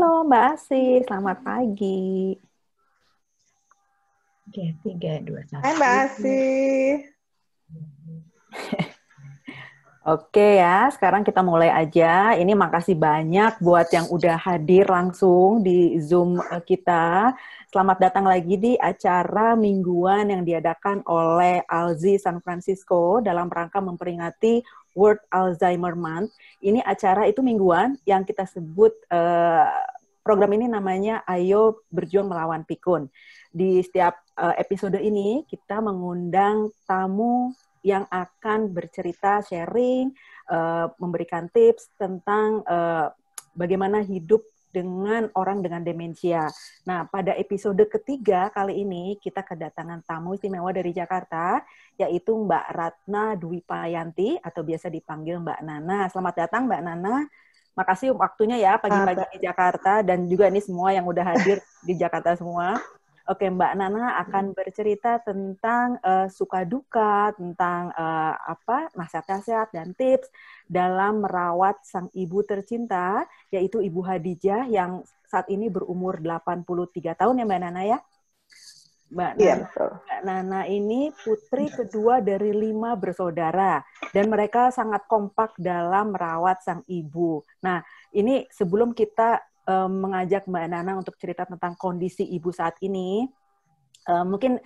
Halo Mbak Asih, selamat pagi. Oke, 3, 2, 1. Hai Mbak Asih. Oke ya, sekarang kita mulai aja. Ini makasih banyak buat yang udah hadir langsung di Zoom kita. Selamat datang lagi di acara mingguan yang diadakan oleh Alzi San Francisco dalam rangka memperingati World Alzheimer Month. Ini acara itu mingguan yang kita sebut, program ini namanya Ayo Berjuang Melawan Pikun. Di setiap episode ini kita mengundang tamu yang akan bercerita, sharing, memberikan tips tentang bagaimana hidup dengan orang dengan demensia. Nah, pada episode ketiga kali ini kita kedatangan tamu istimewa dari Jakarta, yaitu Mbak Ratna Dwi Payanti atau biasa dipanggil Mbak Nana. Selamat datang Mbak Nana. Makasih waktunya ya pagi-pagi di Jakarta dan juga ini semua yang udah hadir di Jakarta semua. Oke, Mbak Nana akan bercerita tentang suka duka, tentang nasihat-nasihat dan tips dalam merawat sang ibu tercinta, yaitu Ibu Hadijah yang saat ini berumur 83 tahun ya Mbak Nana ya? Mbak Nana ini putri kedua dari 5 bersaudara dan mereka sangat kompak dalam merawat sang ibu. Nah, ini sebelum kita mengajak Mbak Nana untuk cerita tentang kondisi ibu saat ini. Mungkin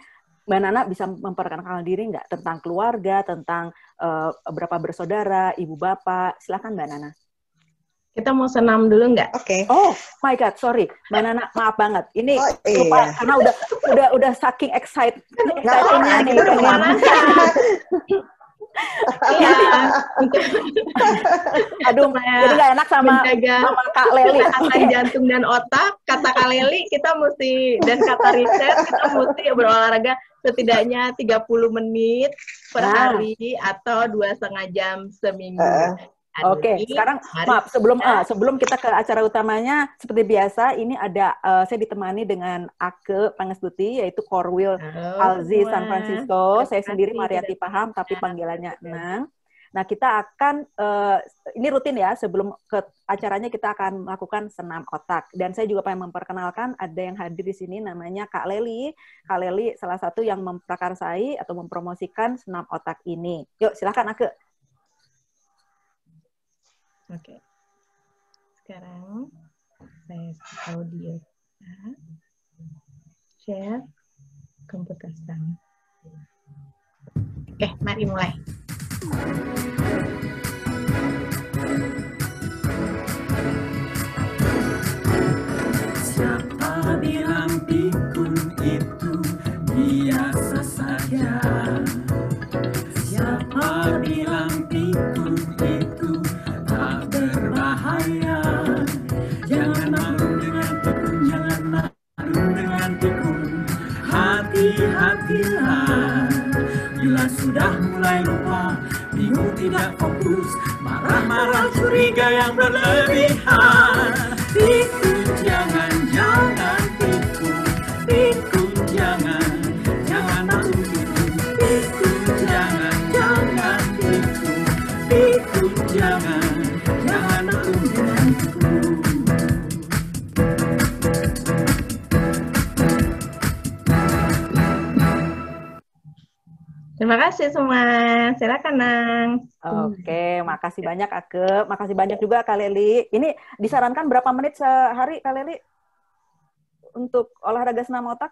Mbak Nana bisa memperkenalkan diri nggak tentang keluarga, tentang berapa bersaudara, ibu bapak. Silakan Mbak Nana. Kita mau senam dulu nggak? Oke. Oh my God, sorry Mbak Nana, maaf banget. Ini lupa karena udah saking excited. Excitednya nih. Iya. Aduh, jadi nggak enak sama Kak Leli. Kesehatan jantung dan otak, kata Kak Leli kita mesti, dan kata riset kita mesti berolahraga setidaknya 30 menit per hari atau 2,5 jam seminggu. Oke, sekarang maaf sebelum kita ke acara utamanya seperti biasa ini ada saya ditemani dengan Ake Pangestuti yaitu Korwil Alzi San Francisco. Saya sendiri Mariati Paham tapi panggilannya Nang. Nah, kita akan ini rutin ya, sebelum ke acaranya kita akan melakukan senam otak. Dan saya juga pengen memperkenalkan ada yang hadir di sini namanya Kak Leli. Kak Leli salah satu yang memprakarsai atau mempromosikan senam otak ini. Yuk, silakan Ake. Oke. Sekarang saya audio share komputer sekarang. Oke, mari mulai. Siapa bilang pikun itu biasa saja? Siapa bilang pikun itu tak berbahaya? Jangan malu dengan pikun, jangan malu dengan pikun. Hati-hatilah bila sudah mulai lupa, bingung tidak fokus, marah-marah curiga yang berlebihan. Pikun jangan pikun, pikun jangan malu pikun, pikun jangan pikun, pikun jangan malu dengan pikun. Terima kasih semua. Silakan Nang. Oke, makasih banyak Ake. Makasih banyak juga Kak Leli. Ini disarankan berapa menit sehari Kak Leli untuk olahraga senam otak?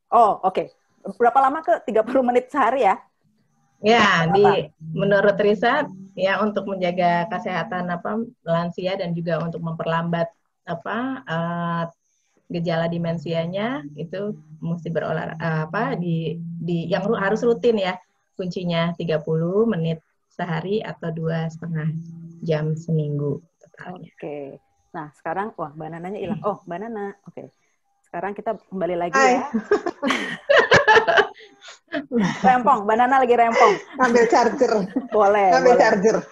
Oh, oke. Berapa lama ke 30 menit sehari ya? Ya, menurut riset ya untuk menjaga kesehatan lansia dan juga untuk memperlambat gejala demensianya itu mesti berolahraga yang harus rutin ya. Kuncinya 30 menit sehari atau 2,5 jam seminggu. Oke. Nah, sekarang Mbak Nananya hilang. Oh, Mbak Nana. Oke. Sekarang kita kembali lagi ya. Rempong, Mbak Nana lagi rempong. Ambil charger. Boleh. Charger.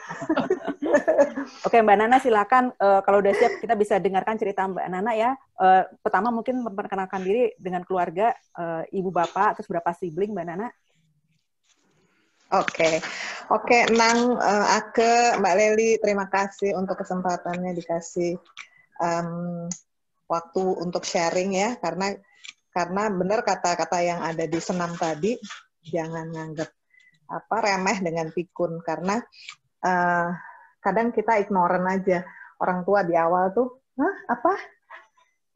Oke, Mbak Nana silakan. Kalau udah siap, kita bisa dengarkan cerita Mbak Nana ya. Pertama mungkin memperkenalkan diri dengan keluarga, ibu bapak, terus berapa sibling Mbak Nana? Oke, oke, Nang, Ake, Mbak Leli, terima kasih untuk kesempatannya dikasih waktu untuk sharing ya, karena benar kata-kata yang ada di senam tadi, jangan nganggap remeh dengan pikun, karena kadang kita ignoran aja. Orang tua di awal tuh, hah, apa?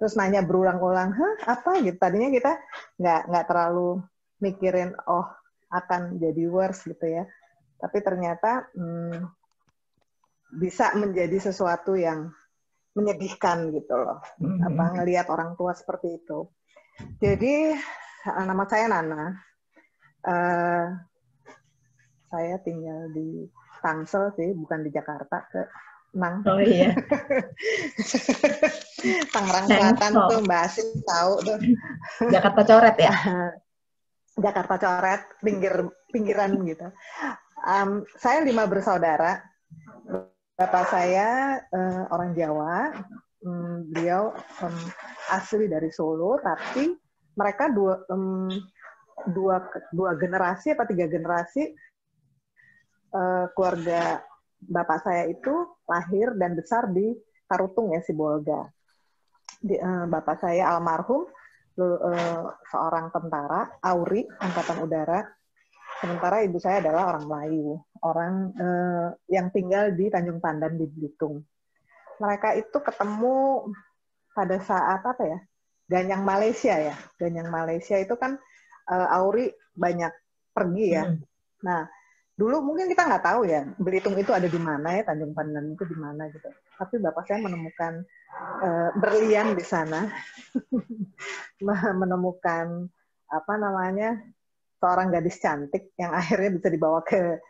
Terus nanya berulang-ulang, hah, apa? Gitu. Tadinya kita nggak terlalu mikirin, oh, akan jadi worse gitu ya. Tapi ternyata bisa menjadi sesuatu yang menyedihkan gitu loh. Ngelihat orang tua seperti itu. Jadi nama saya Nana. Saya tinggal di Tangsel sih, bukan di Jakarta, ke Nang. Oh iya. Tangerang Selatan tuh Mbak Asih tahu tuh. Jakarta coret ya? Jakarta coret, pinggiran gitu. Saya 5 bersaudara. Bapak saya orang Jawa, beliau asli dari Solo, tapi mereka dua generasi atau 3 generasi keluarga bapak saya itu lahir dan besar di Tarutung ya, Sibolga. Bapak saya almarhum seorang tentara, Auri, Angkatan Udara. Sementara ibu saya adalah orang Melayu, orang yang tinggal di Tanjung Pandan di Belitung. Mereka itu ketemu pada saat apa ya? Ganyang Malaysia ya. Ganyang Malaysia itu kan Auri banyak pergi ya. Nah, dulu mungkin kita nggak tahu ya, Belitung itu ada di mana ya, Tanjung Pandan itu di mana gitu. Tapi bapak saya menemukan berlian di sana, menemukan seorang gadis cantik yang akhirnya bisa dibawa ke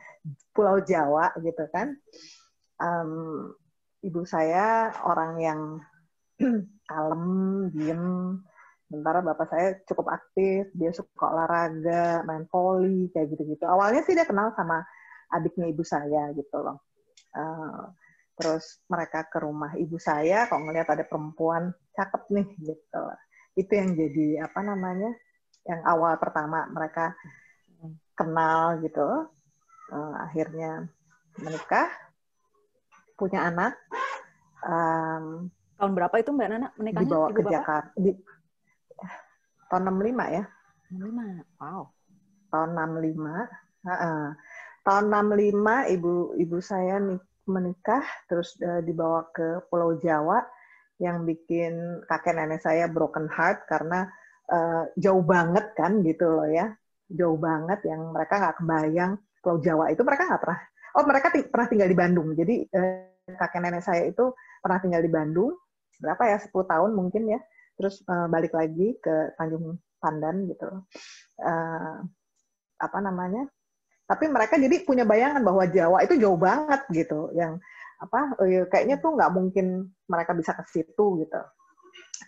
Pulau Jawa gitu kan. Ibu saya orang yang kalem, diem. Sementara bapak saya cukup aktif, dia suka olahraga, main voli, kayak gitu-gitu. Awalnya sih dia kenal sama adiknya ibu saya gitu loh. Terus mereka ke rumah ibu saya, kok ngelihat ada perempuan cakep nih gitu. Itu yang jadi yang awal pertama mereka kenal gitu. Akhirnya menikah, punya anak. Tahun berapa itu Mbak Nana menikahnya? Dibawa Ibu ke Bapak? Jakarta. Tahun 65 ya. 65, wow. Tahun 65. Tahun 65 ibu saya menikah, terus dibawa ke Pulau Jawa, yang bikin kakek nenek saya broken heart karena jauh banget kan gitu loh ya, jauh banget yang mereka nggak kebayang. Pulau Jawa itu mereka nggak pernah. Oh, mereka pernah tinggal di Bandung. Jadi kakek nenek saya itu pernah tinggal di Bandung berapa ya, 10 tahun mungkin ya. Terus balik lagi ke Tanjung Pandan gitu. Tapi mereka jadi punya bayangan bahwa Jawa itu jauh banget gitu, yang kayaknya tuh nggak mungkin mereka bisa ke situ gitu.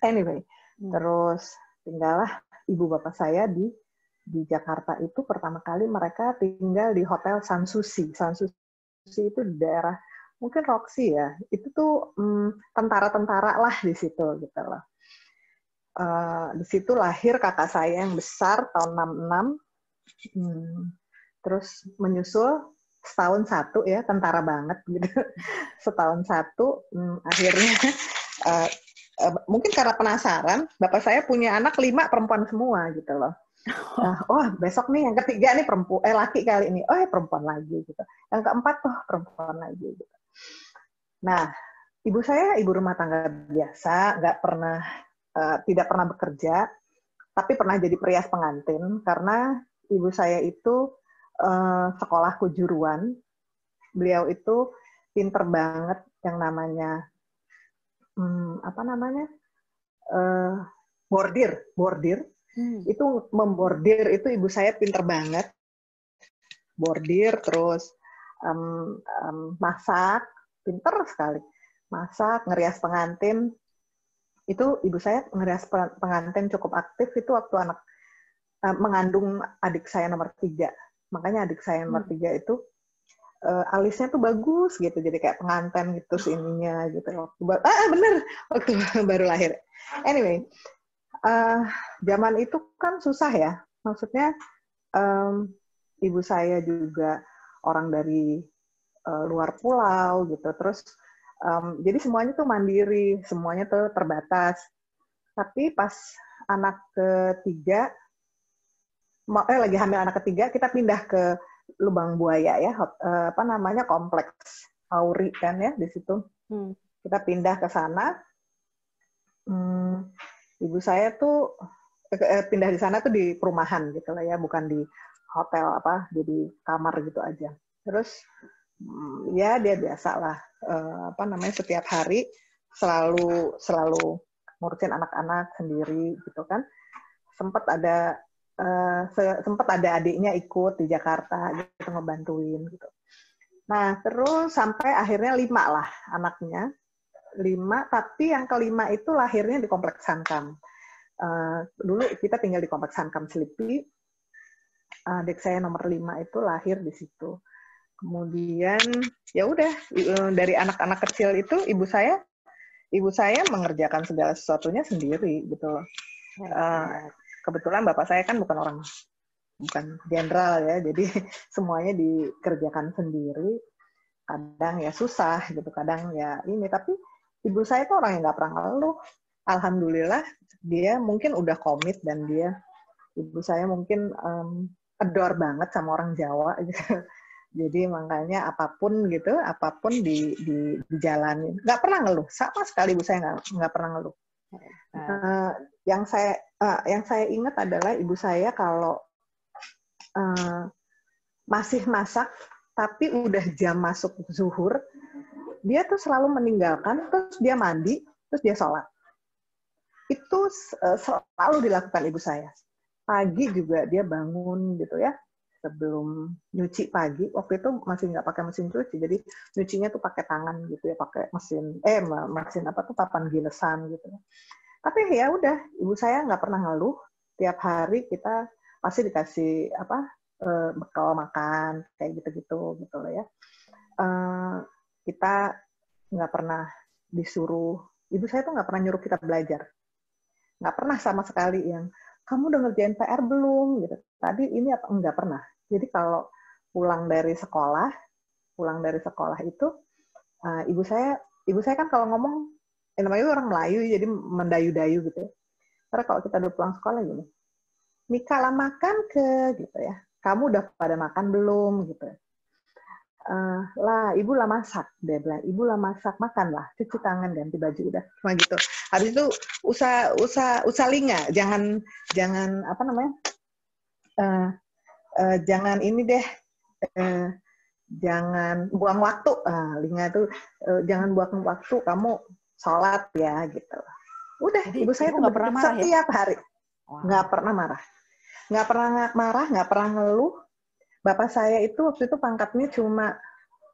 Anyway, terus tinggallah ibu bapak saya di Jakarta itu. Pertama kali mereka tinggal di Hotel Sansusi. Sansusi itu di daerah mungkin Roxy ya. Itu tuh tentara-tentara lah di situ gitu loh. Di situ lahir kakak saya yang besar tahun 66. Terus menyusul setahun satu ya, tentara banget gitu. Setahun satu, akhirnya mungkin karena penasaran, bapak saya punya anak 5 perempuan semua gitu loh. Besok nih yang ketiga nih laki kali ini, perempuan lagi gitu. Yang keempat perempuan lagi gitu. Nah, ibu saya ibu rumah tangga biasa, tidak pernah bekerja, tapi pernah jadi perias pengantin karena ibu saya itu sekolah kejuruan. Beliau itu pinter banget yang namanya bordir. Itu membordir itu ibu saya pinter banget. Bordir, terus masak, pinter sekali. Masak, ngerias pengantin. Itu ibu saya ngerias pengantin cukup aktif itu waktu mengandung adik saya nomor 3. Makanya adik saya nomor 3 itu alisnya tuh bagus gitu, jadi kayak pengantin gitu ininya gitu. Bener, waktu baru lahir. Anyway, zaman itu kan susah ya, maksudnya ibu saya juga orang dari luar pulau gitu. Terus jadi semuanya tuh mandiri, semuanya tuh terbatas. Tapi pas anak ketiga, lagi hamil anak ketiga, kita pindah ke Lubang Buaya ya, apa namanya, kompleks Auri kan ya di situ. Kita pindah ke sana. Ibu saya tuh pindah di sana tuh di perumahan gitu lah ya, bukan di hotel apa, jadi kamar gitu aja. Terus ya dia biasa lah, apa namanya, setiap hari selalu ngurusin anak-anak sendiri gitu kan. Sempat ada adiknya ikut di Jakarta gitu, ngebantuin gitu. Nah terus sampai akhirnya 5 lah anaknya, 5, tapi yang kelima itu lahirnya di Kompleks Hankam. Dulu kita tinggal di Kompleks Hankam Selipi. Adik saya nomor 5 itu lahir di situ. Kemudian ya udah, dari anak-anak kecil itu ibu saya mengerjakan segala sesuatunya sendiri gitu loh. Kebetulan bapak saya kan bukan jenderal ya, jadi semuanya dikerjakan sendiri. Kadang ya susah gitu, kadang ya ini, tapi ibu saya tuh orang yang nggak pernah ngeluh. Alhamdulillah dia mungkin udah komit, dan ibu saya mungkin adore banget sama orang Jawa gitu. Jadi makanya apapun dijalanin. Nggak pernah ngeluh, sama sekali ibu saya nggak pernah ngeluh. Yang saya ingat adalah ibu saya kalau masih masak, tapi udah jam masuk zuhur, dia tuh selalu meninggalkan, terus dia mandi, terus dia sholat. Itu selalu dilakukan ibu saya. Pagi juga dia bangun gitu ya, sebelum nyuci pagi. Waktu itu masih nggak pakai mesin cuci, jadi nyucinya tuh pakai tangan gitu ya, pakai mesin apa tuh, papan gilesan gitu. Tapi ya udah, ibu saya nggak pernah ngeluh. Tiap hari kita pasti dikasih bekal makan kayak gitu loh ya. Kita nggak pernah disuruh, ibu saya tuh nggak pernah nyuruh kita belajar, nggak pernah sama sekali yang kamu udah ngerjain PR belum gitu. Tadi ini apa, nggak pernah. Jadi kalau pulang dari sekolah itu ibu saya kan kalau ngomong, namanya orang Melayu jadi mendayu-dayu gitu. Karena kalau kita udah pulang sekolah gini, Mika lah makan ke gitu ya. Kamu udah pada makan belum gitu. Lah ibu lah masak, dia bilang, ibu lah masak, makanlah, cuci tangan, ganti baju, udah cuma gitu. Habis itu usalinga, jangan apa namanya, jangan ini deh, jangan buang waktu. Linga tuh jangan buang waktu, kamu sholat ya gitu. Udah. Jadi, ibu saya tuh nggak pernah marah setiap hari, nggak pernah marah, nggak pernah ngeluh. Bapak saya itu waktu itu pangkatnya cuma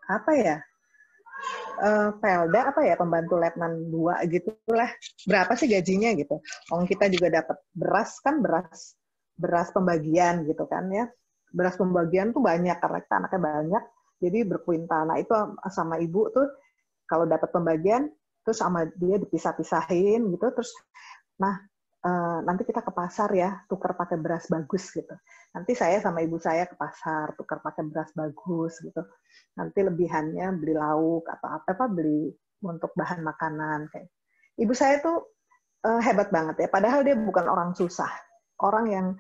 apa ya, Pelda apa ya, pembantu letnan 2 gitulah. Berapa sih gajinya gitu? Orang kita juga dapat beras kan, beras pembagian gitu kan ya. Beras pembagian tuh banyak karena kita anaknya banyak, jadi berkuintal. Nah itu sama ibu tuh kalau dapat pembagian terus sama dia dipisah-pisahin gitu, terus nanti kita ke pasar ya, tukar pakai beras bagus gitu. Nanti saya sama ibu saya ke pasar, tukar pakai beras bagus gitu. Nanti lebihannya beli lauk atau apa beli untuk bahan makanan kayak. Ibu saya tuh hebat banget ya, padahal dia bukan orang susah. Orang yang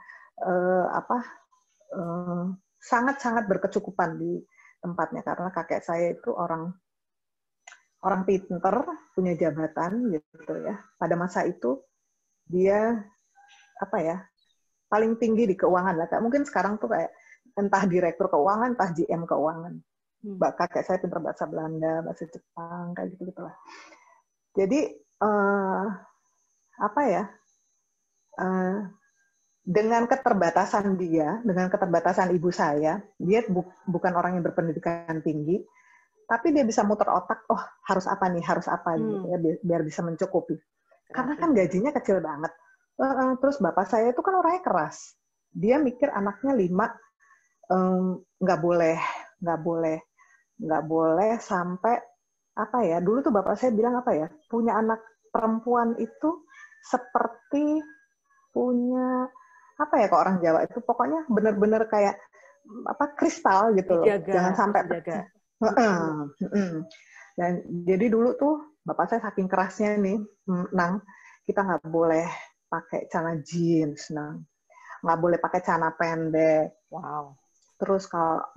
sangat-sangat berkecukupan di tempatnya, karena kakek saya itu orang pinter, punya jabatan gitu ya. Pada masa itu dia paling tinggi di keuangan lah. Mungkin sekarang tuh kayak entah direktur keuangan, entah GM keuangan. Kakek saya pinter bahasa Belanda, bahasa Jepang, kayak gitu lah. Jadi dengan keterbatasan dia, dengan keterbatasan ibu saya, dia bukan orang yang berpendidikan tinggi, tapi dia bisa muter otak, oh harus apa nih gitu ya, biar bisa mencukupi. Karena kan gajinya kecil banget. Terus bapak saya itu kan orangnya keras. Dia mikir anaknya 5, nggak boleh sampai dulu tuh bapak saya bilang punya anak perempuan itu seperti punya kalau orang Jawa itu pokoknya benar-benar kayak kristal gitu loh. Dijaga, Jangan sampai dijaga. Dan jadi dulu tuh bapak saya saking kerasnya nih, Nang, kita nggak boleh pakai celana jeans, Nang, nggak boleh pakai celana pendek. Wow. Terus kalau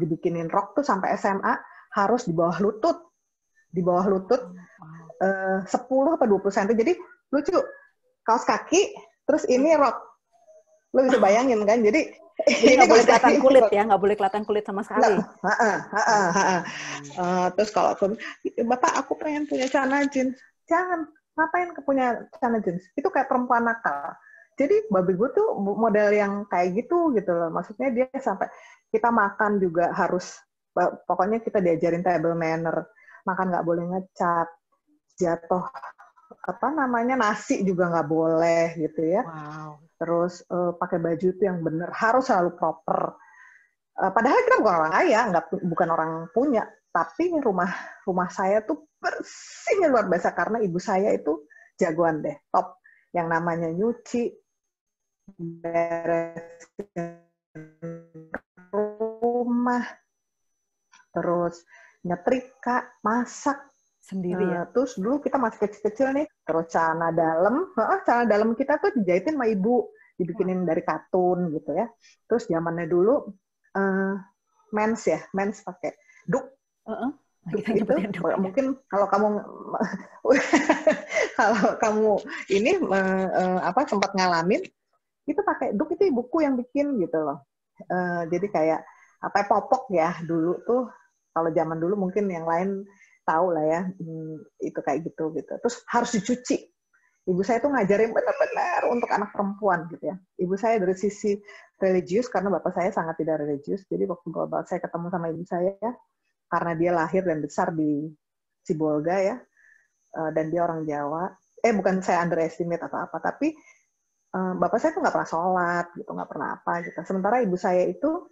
dibikinin rok tuh sampai SMA harus di bawah lutut, 10 atau 20 cm. Jadi lucu, kaos kaki, terus ini rok, lo bisa bayangin kan? Jadi nggak boleh kelihatan kulit ya, nggak boleh kelihatan kulit sama sekali. Terus kalau bapak aku pengen punya celana jeans, jangan, ngapain punya celana jeans? Itu kayak perempuan nakal. Jadi babi gue tuh model yang kayak gitu loh. Maksudnya dia sampai kita makan juga harus, pokoknya kita diajarin table manner, makan nggak boleh ngecat, jatuh nasi juga nggak boleh gitu ya. Wow. Terus pakai baju itu yang bener, harus selalu proper. Padahal kita bukan orang kaya, bukan orang punya, tapi rumah saya tuh bersihnya luar biasa karena ibu saya itu jagoan deh, top. Yang namanya nyuci, beresin rumah, terus nyetrika, masak sendiri ya. Terus dulu kita masih kecil-kecil nih, terus celana dalam kita tuh dijahitin sama ibu, dibikinin dari katun gitu ya. Terus zamannya dulu mens pakai duk. Duk itu mungkin kalau kamu ini sempat ngalamin itu pakai duk, itu ibuku yang bikin gitu loh. Jadi kayak popok ya dulu tuh, kalau zaman dulu mungkin yang lain tahu lah ya, itu kayak gitu. Terus harus dicuci. Ibu saya tuh ngajarin benar-benar untuk anak perempuan gitu ya. Ibu saya dari sisi religius karena bapak saya sangat tidak religius. Jadi waktu bapak saya ketemu sama ibu saya ya, karena dia lahir dan besar di Sibolga ya, dan dia orang Jawa. Bukan saya underestimate atau apa, tapi bapak saya tuh nggak pernah sholat gitu, nggak pernah apa gitu. Sementara ibu saya itu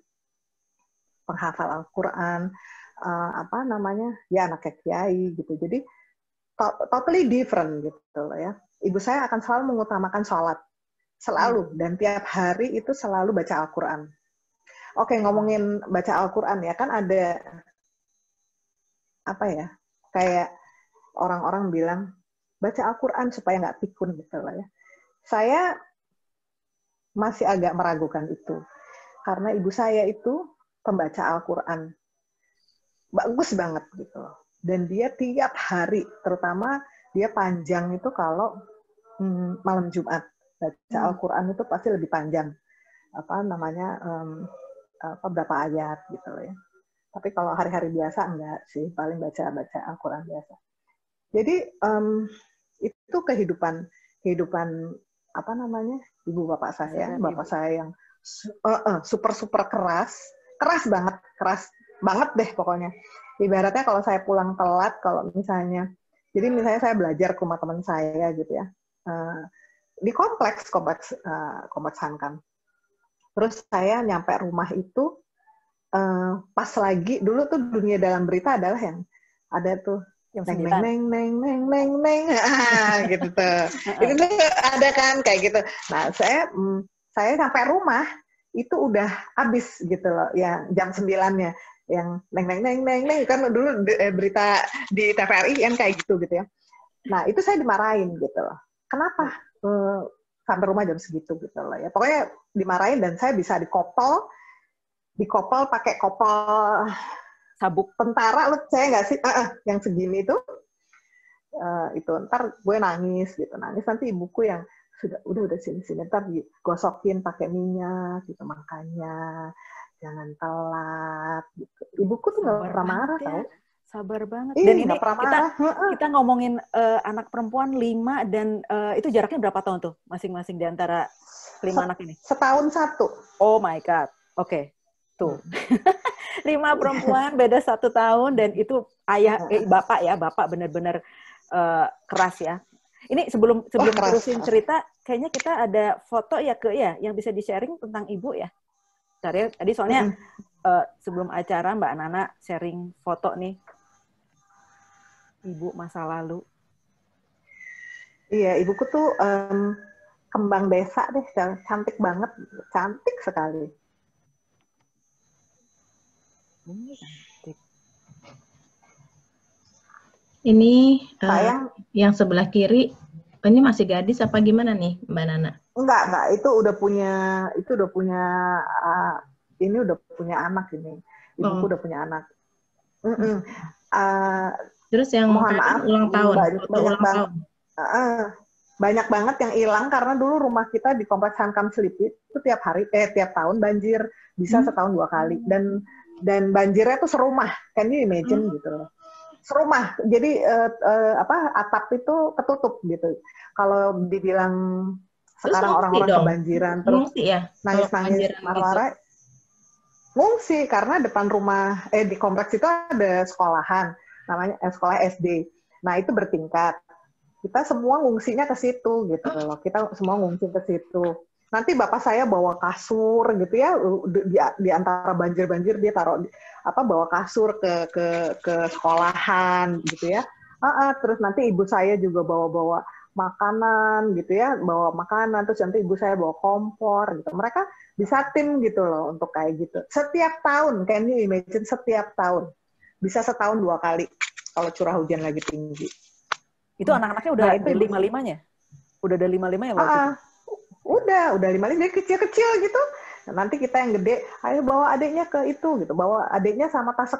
penghafal Al-Quran, anaknya kiai gitu. Jadi totally different gitu loh ya. Ibu saya akan selalu mengutamakan sholat, selalu, dan tiap hari itu selalu baca Al-Quran. Oke, ngomongin baca Al-Quran ya, kan ada kayak orang-orang bilang baca Al-Quran supaya nggak pikun gitu loh ya. Saya masih agak meragukan itu karena ibu saya itu pembaca Al-Quran bagus banget gitu. Dan dia tiap hari, terutama dia panjang itu kalau malam Jumat. Baca Al-Quran itu pasti lebih panjang. Berapa ayat gitu loh ya. Tapi kalau hari-hari biasa enggak sih, paling baca Al-Quran biasa. Jadi itu kehidupan ibu bapak saya. Bapak saya yang super keras banget deh pokoknya. Ibaratnya kalau saya pulang telat, kalau misalnya saya belajar ke rumah teman saya gitu ya, di kompleks Hankam. Terus saya nyampe rumah itu pas lagi dulu tuh dunia dalam berita adalah yang ada tuh yang neng gitu tuh. Itu tuh ada kan kayak gitu. Nah, saya sampai rumah itu udah habis gitu loh, ya jam 9-nya yang neng kan dulu berita di TVRI kan kayak gitu ya. Nah, itu saya dimarahin gitu loh. Kenapa sampai rumah jam segitu gitu loh ya. Pokoknya dimarahin dan saya bisa dikopel pakai kopel sabuk tentara, lu saya nggak sih yang segini itu ntar gue nangis nanti ibuku yang udah sini ntar digosokin pakai minyak gitu, makanya jangan telat gitu. Ibuku tuh nggak pernah marah tau, sabar banget. Dan ini kita ngomongin anak perempuan 5 dan itu jaraknya berapa tahun tuh masing-masing di antara 5 anak ini? Setahun satu. Oh my god, oke. Tuh. 5 perempuan beda 1 tahun dan itu bapak benar-benar keras ya. Ini sebelum terusin cerita, kayaknya kita ada foto ya yang bisa di-sharing tentang ibu ya. Tadi soalnya sebelum acara Mbak Nana sharing foto nih ibu masa lalu. Iya, ibuku tuh kembang desa deh, cantik banget, cantik sekali. Cantik. Ini Sayang, yang sebelah kiri, ini masih gadis apa gimana nih, Mbak Nana? enggak, itu udah punya, ini udah punya anak ini. Ibuku udah punya anak. Terus yang Mohon tadi maaf, ulang tahun, banyak banget yang hilang karena dulu rumah kita di Kompleks Hankam Selipi itu tiap tahun banjir, bisa setahun 2 kali, dan banjirnya tuh serumah, can you imagine gitu loh. Serumah, jadi atap itu ketutup gitu. Kalau dibilang sekarang orang-orang kebanjiran terus nangis-nangis marah-marah, ngungsi karena depan rumah di kompleks itu ada sekolahan namanya sekolah SD. Nah, itu bertingkat. Kita semua ngungsinya ke situ gitu loh. Kita semua ngungsi ke situ. Nanti bapak saya bawa kasur gitu ya, di antara banjir-banjir dia taruh bawa kasur ke sekolahan gitu ya. Terus nanti ibu saya juga bawa makanan gitu ya, bawa makanan, terus nanti ibu saya bawa kompor gitu. Mereka bisa tim gitu loh untuk kayak gitu. Setiap tahun, can you imagine, setiap tahun. Bisa setahun 2 kali kalau curah hujan lagi tinggi. Itu anak-anaknya udah ada 5-5-nya? Udah ada 5-5 ya waktu itu? Udah 5-5, dia kecil-kecil gitu. Nanti kita yang gede, ayo bawa adiknya ke itu gitu, bawa adiknya sama tas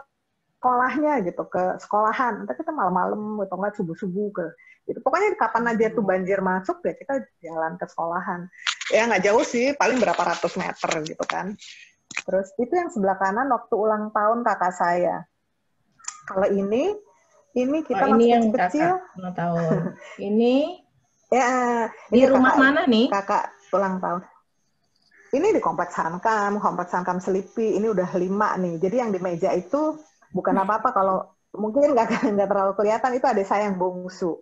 sekolahnya gitu ke sekolahan. Nanti kita malam-malam atau enggak subuh-subuh ke gitu. Pokoknya kapan aja tuh banjir masuk ya kita jalan ke sekolahan. Ya nggak jauh sih, paling berapa ratus meter gitu kan. Terus itu yang sebelah kanan waktu ulang tahun kakak saya. Kalau ini kita masih kecil. Ulang tahun. Ini ya, di rumah mana nih? Kakak ulang tahun. Ini di Kompleks Hankam Selipi. Ini udah 5 nih. Jadi yang di meja itu bukan apa-apa, kalau mungkin nggak terlalu kelihatan, itu adik saya yang bungsu,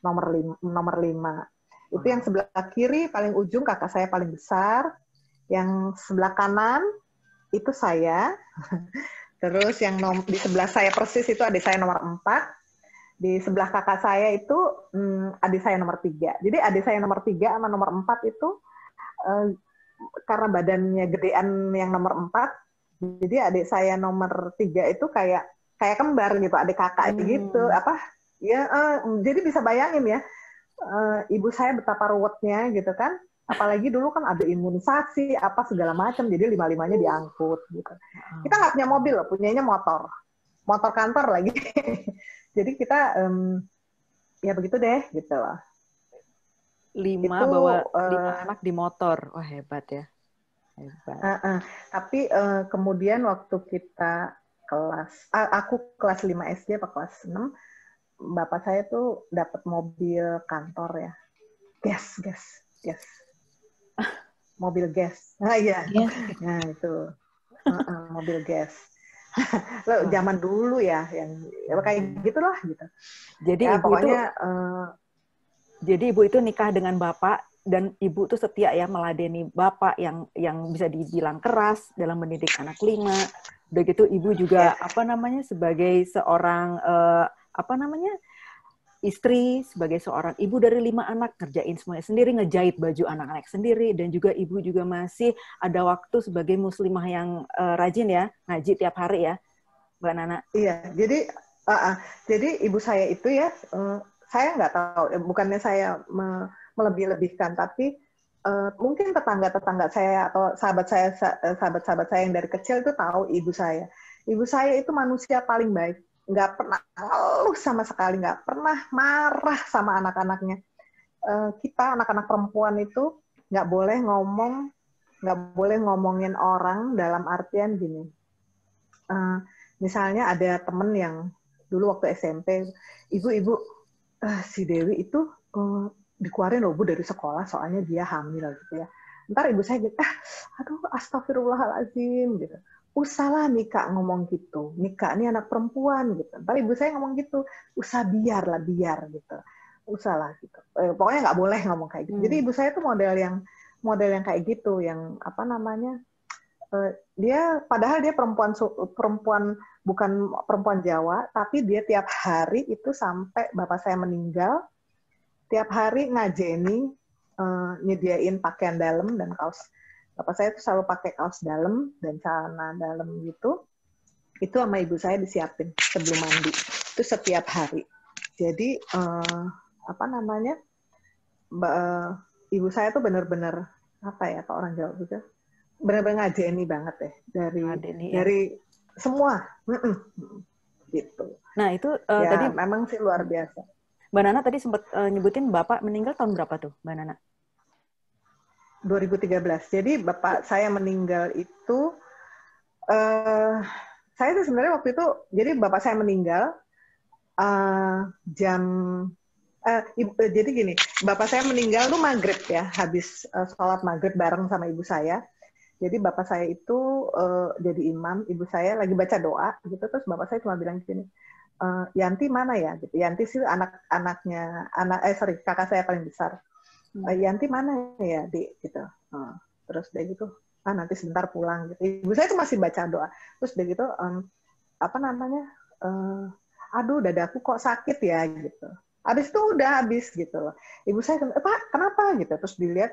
nomor 5. Itu yang sebelah kiri paling ujung kakak saya paling besar. Yang sebelah kanan itu saya. Terus yang di sebelah saya persis itu adik saya nomor 4. Di sebelah kakak saya itu adik saya nomor 3. Jadi adik saya nomor 3 sama nomor 4 itu karena badannya gedean yang nomor 4, jadi adik saya nomor 3 itu kayak kembar gitu, adik kakak gitu. Jadi bisa bayangin ya, ibu saya betapa ruwetnya gitu kan. Apalagi dulu kan ada imunisasi apa segala macam, jadi 5-5-nya diangkut gitu. Kita nggak punya mobil loh, punyanya motor kantor lagi. Jadi kita ya begitu deh gitu loh. 5 bawa 5 anak di motor, wah hebat ya. Hebat. Tapi kemudian waktu kita aku kelas 5 SD apa kelas 6, bapak saya tuh dapat mobil kantor ya, gas. Mobil gas. Iya. Nah itu mobil gas. Lo zaman dulu ya, yang kayak gitulah gitu. Jadi ya, ibu itu nikah dengan bapak, dan ibu tuh setia ya meladeni bapak yang bisa dibilang keras dalam mendidik anak 5. Udah gitu ibu juga sebagai seorang istri, sebagai seorang ibu dari 5 anak, ngerjain semuanya sendiri, ngejahit baju anak-anak sendiri, dan juga ibu juga masih ada waktu sebagai muslimah yang rajin ya, ngaji tiap hari ya, Mbak Nana. Iya, jadi ibu saya itu ya, saya nggak tahu, bukannya saya melebih-lebihkan, tapi mungkin tetangga-tetangga saya atau sahabat-sahabat saya yang dari kecil itu tahu ibu saya. Ibu saya itu manusia paling baik. Nggak pernah ngeluh sama sekali, nggak pernah marah sama anak-anaknya. Kita anak-anak perempuan itu nggak boleh ngomongin orang dalam artian gini. Misalnya ada temen yang dulu waktu SMP, ibu si Dewi itu dikeluarin loh Bu dari sekolah soalnya dia hamil gitu ya. Ntar ibu saya gitu, aduh astagfirullahaladzim gitu. Usahlah Mika ngomong gitu. Mika ini anak perempuan gitu. Ntar ibu saya ngomong gitu, biar gitu. Usahlah gitu. Pokoknya nggak boleh ngomong kayak gitu. Jadi ibu saya tuh model yang kayak gitu, yang dia padahal dia perempuan bukan perempuan Jawa, tapi dia tiap hari itu sampai bapak saya meninggal, tiap hari ngajeni nyediain pakaian dalam dan kaos. Bapak saya tuh selalu pakai kaos dalam dan celana dalam gitu. Itu sama ibu saya disiapin sebelum mandi. Itu setiap hari. Jadi apa namanya? Ibu saya tuh benar-benar apa ya, kalau orang Jawa gitu, benar-benar ngajeni banget deh dari semua. Gitu. Nah, itu ya, tadi memang sih luar biasa. Mbak Nana tadi sempat nyebutin Bapak meninggal tahun berapa tuh, Mbak Nana? 2013. Jadi Bapak saya meninggal itu, saya tuh sebenarnya waktu itu, jadi Bapak saya meninggal jadi gini, Bapak saya meninggal tuh maghrib ya, habis sholat maghrib bareng sama ibu saya. Jadi Bapak saya itu jadi imam, ibu saya lagi baca doa gitu, terus Bapak saya cuma bilang gini, Yanti mana ya? Gitu. Yanti sih kakak saya paling besar. Yanti mana ya, Dik? Gitu. Terus dia gitu, nanti sebentar pulang. Gitu. Ibu saya tuh masih baca doa. Terus dia gitu, apa namanya? Aduh, dadaku kok sakit ya, gitu. Habis itu udah habis gitu loh. Ibu saya, Pak, kenapa gitu? Terus dilihat,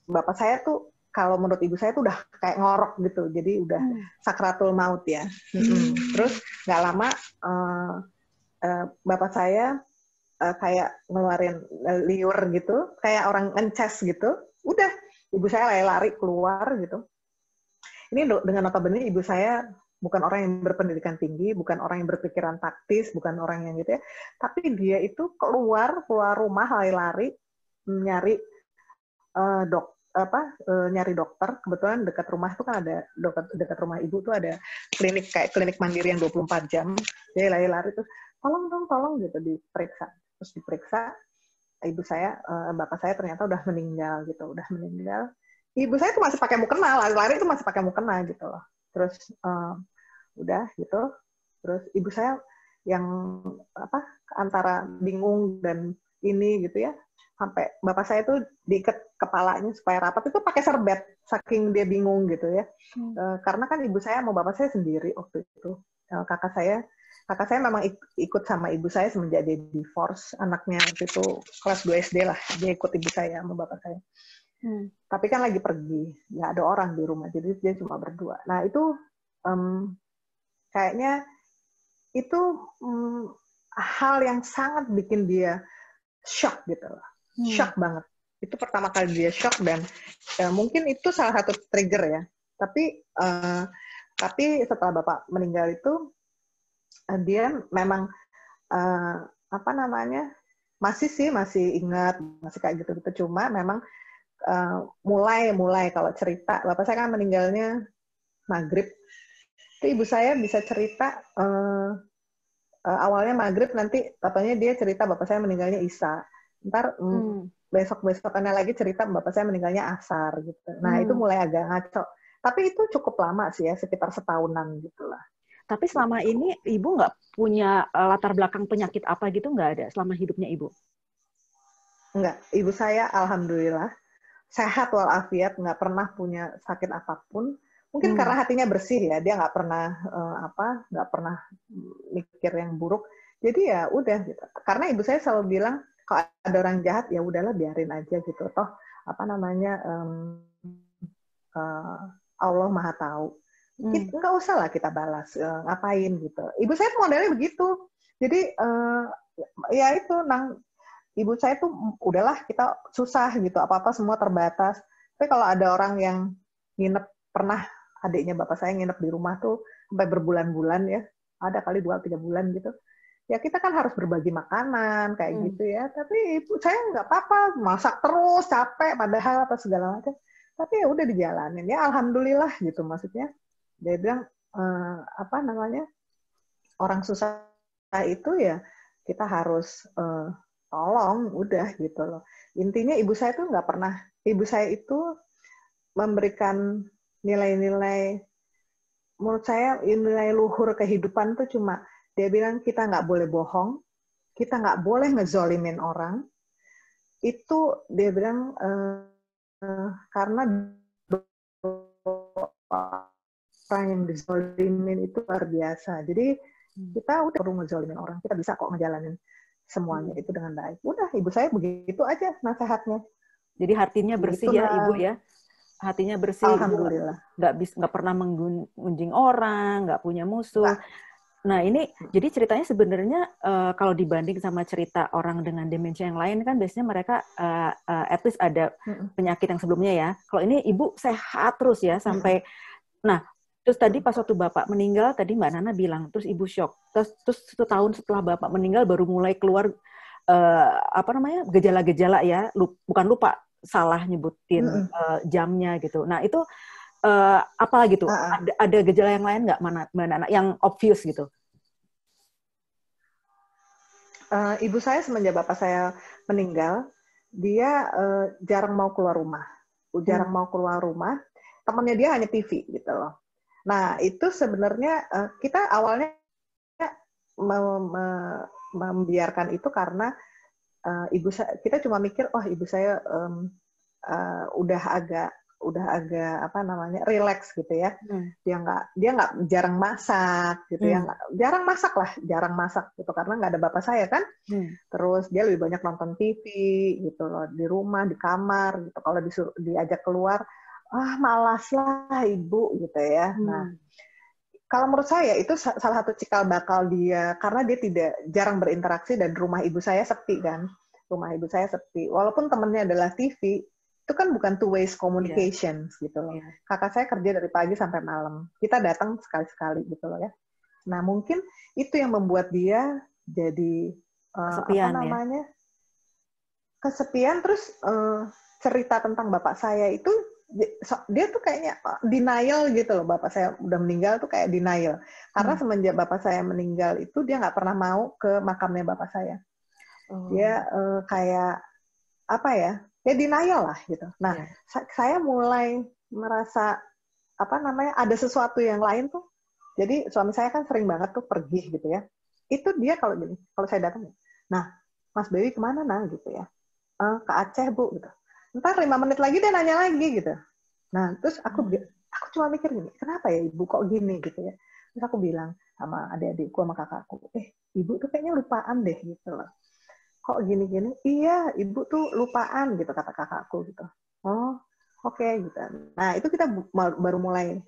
Bapak saya tuh, kalau menurut ibu saya tuh udah kayak ngorok gitu, jadi udah sakratul maut ya. Terus nggak lama Bapak saya kayak ngeluarin liur gitu, kayak orang ngeces gitu. Udah, ibu saya lari keluar gitu. Ini dengan notabene ibu saya bukan orang yang berpendidikan tinggi, bukan orang yang berpikiran taktis, bukan orang yang gitu ya. Tapi dia itu keluar rumah lari-lari nyari nyari dokter. Kebetulan dekat rumah itu kan ada dekat rumah ibu tuh ada klinik, kayak klinik mandiri yang 24 jam. Dia lari-lari tuh, tolong gitu diperiksa. Terus diperiksa, bapak saya ternyata udah meninggal gitu, udah meninggal. Ibu saya tuh masih pakai mukena, lari-lari itu masih pakai mukena gitu loh. Terus udah gitu. Terus ibu saya yang antara bingung dan ini gitu ya, sampai bapak saya tuh diikat kepalanya supaya rapat itu pakai serbet, saking dia bingung gitu ya. Karena kan ibu saya mau bapak saya sendiri waktu itu. Kakak saya memang ikut sama ibu saya semenjak dia divorce. Anaknya waktu itu kelas 2 SD lah, dia ikut ibu saya sama bapak saya. Tapi kan lagi pergi, nggak ada orang di rumah, jadi dia cuma berdua. Nah itu kayaknya itu hal yang sangat bikin dia shock gitu loh. Shock banget. Itu pertama kali dia shock dan mungkin itu salah satu trigger ya. Tapi setelah bapak meninggal itu dia memang masih ingat, masih kayak gitu-gitu. Cuma memang mulai kalau cerita, bapak saya kan meninggalnya maghrib. Itu ibu saya bisa cerita awalnya maghrib, nanti katanya dia cerita bapak saya meninggalnya Isya. Ntar besok-besokannya lagi cerita bapak saya meninggalnya Asar gitu. Nah itu mulai agak ngaco. Tapi itu cukup lama sih ya, sekitar setahunan gitu lah. Tapi selama ini ibu nggak punya latar belakang penyakit apa gitu, nggak ada selama hidupnya ibu? Enggak, ibu saya alhamdulillah sehat walafiat, nggak pernah punya sakit apapun. Mungkin karena hatinya bersih ya, dia nggak pernah mikir yang buruk. Jadi ya udah gitu. Karena ibu saya selalu bilang kalau ada orang jahat ya udahlah biarin aja gitu. Toh Allah Maha Tahu. Nggak usah lah kita balas, ngapain gitu. Ibu saya modelnya begitu. Jadi ya itu ibu saya tuh udahlah kita susah gitu, apa-apa semua terbatas. Tapi kalau ada orang yang nginep, pernah adiknya bapak saya nginep di rumah tuh sampai berbulan-bulan ya, ada kali 2-3 bulan gitu. Ya kita kan harus berbagi makanan kayak gitu ya. Tapi ibu saya nggak apa-apa, masak terus, capek padahal apa segala macam. Tapi ya udah dijalanin ya, alhamdulillah gitu maksudnya. Dia bilang orang susah itu ya kita harus tolong, udah gitu loh. Intinya ibu saya tuh nggak pernah, ibu saya itu memberikan nilai-nilai, menurut saya nilai luhur kehidupan tuh cuma, dia bilang kita nggak boleh bohong, kita nggak boleh ngezolimin orang. Itu dia bilang karena orang yang dizolimin itu luar biasa. Jadi kita udah perlu ngezolimin orang, kita bisa kok ngejalanin semuanya itu dengan baik. Udah, ibu saya begitu aja nasihatnya. Jadi hatinya bersih ya Itulah. Ibu ya. Hatinya bersih. Alhamdulillah. Nggak pernah menggunjing orang, nggak punya musuh. Nggak. Nah ini jadi ceritanya sebenarnya kalau dibanding sama cerita orang dengan demensia yang lain kan biasanya mereka at least ada penyakit yang sebelumnya ya. Kalau ini Ibu sehat terus ya sampai. Nah terus tadi pas waktu Bapak meninggal tadi Mbak Nana bilang terus Ibu shock. Terus 1 tahun setelah Bapak meninggal baru mulai keluar gejala-gejala ya. Bukan lupa, salah nyebutin jamnya gitu. Nah itu apa gitu? Ada gejala yang lain nggak Mbak Nana yang obvious gitu? Ibu saya semenjak bapak saya meninggal, dia jarang mau keluar rumah. Jarang mau keluar rumah. Temannya dia hanya TV gitu loh. Nah itu sebenarnya kita awalnya membiarkan itu karena kita cuma mikir, ibu saya udah agak apa namanya relax gitu ya. Dia nggak jarang masak gitu ya, jarang masak gitu karena nggak ada bapak saya kan. Terus dia lebih banyak nonton TV gitu loh di rumah, di kamar gitu. Kalau diajak keluar, malas lah ibu gitu ya. Nah kalau menurut saya itu salah satu cikal bakal dia karena dia jarang berinteraksi dan rumah ibu saya sepi kan. Rumah ibu saya sepi. Walaupun temennya adalah TV, itu kan bukan two ways communication gitu loh. Kakak saya kerja dari pagi sampai malam. Kita datang sekali-sekali gitu loh ya. Nah, mungkin itu yang membuat dia jadi kesepian, kesepian terus cerita tentang bapak saya itu dia tuh kayaknya denial gitu loh. Bapak saya udah meninggal tuh kayak denial. Karena semenjak bapak saya meninggal itu dia nggak pernah mau ke makamnya bapak saya. Dia kayak apa ya? Ya denial lah gitu. Nah, saya mulai merasa apa namanya ada sesuatu yang lain tuh. Jadi suami saya kan sering banget tuh pergi gitu ya. Itu dia kalau saya datang, nah Mas Baby kemana gitu ya? Ke Aceh Bu gitu. Ntar 5 menit lagi dia nanya lagi gitu. Nah terus aku cuma mikir gini, kenapa ya ibu kok gini gitu ya? Terus aku bilang sama adik-adikku sama kakakku, ibu tuh kayaknya lupaan deh gitu loh. Kok gini-gini? Iya, ibu tuh lupaan gitu kata kakakku gitu. Oh, oke gitu. Nah, itu kita baru mulai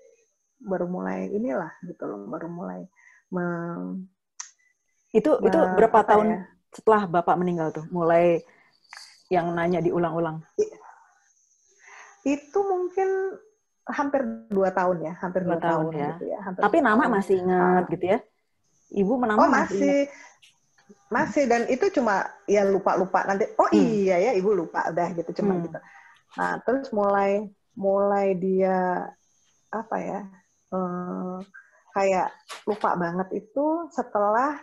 inilah gitu loh, baru mulai itu berapa tahun setelah Bapak meninggal tuh mulai yang nanya diulang-ulang? Itu mungkin hampir 2 tahun ya, hampir 2 tahun ya. gitu ya. Tapi nama masih ingat gitu ya? Ibu menama masih dan itu cuma ya lupa nanti iya ya ibu lupa udah gitu cuma gitu. Nah terus mulai dia apa ya kayak lupa banget itu setelah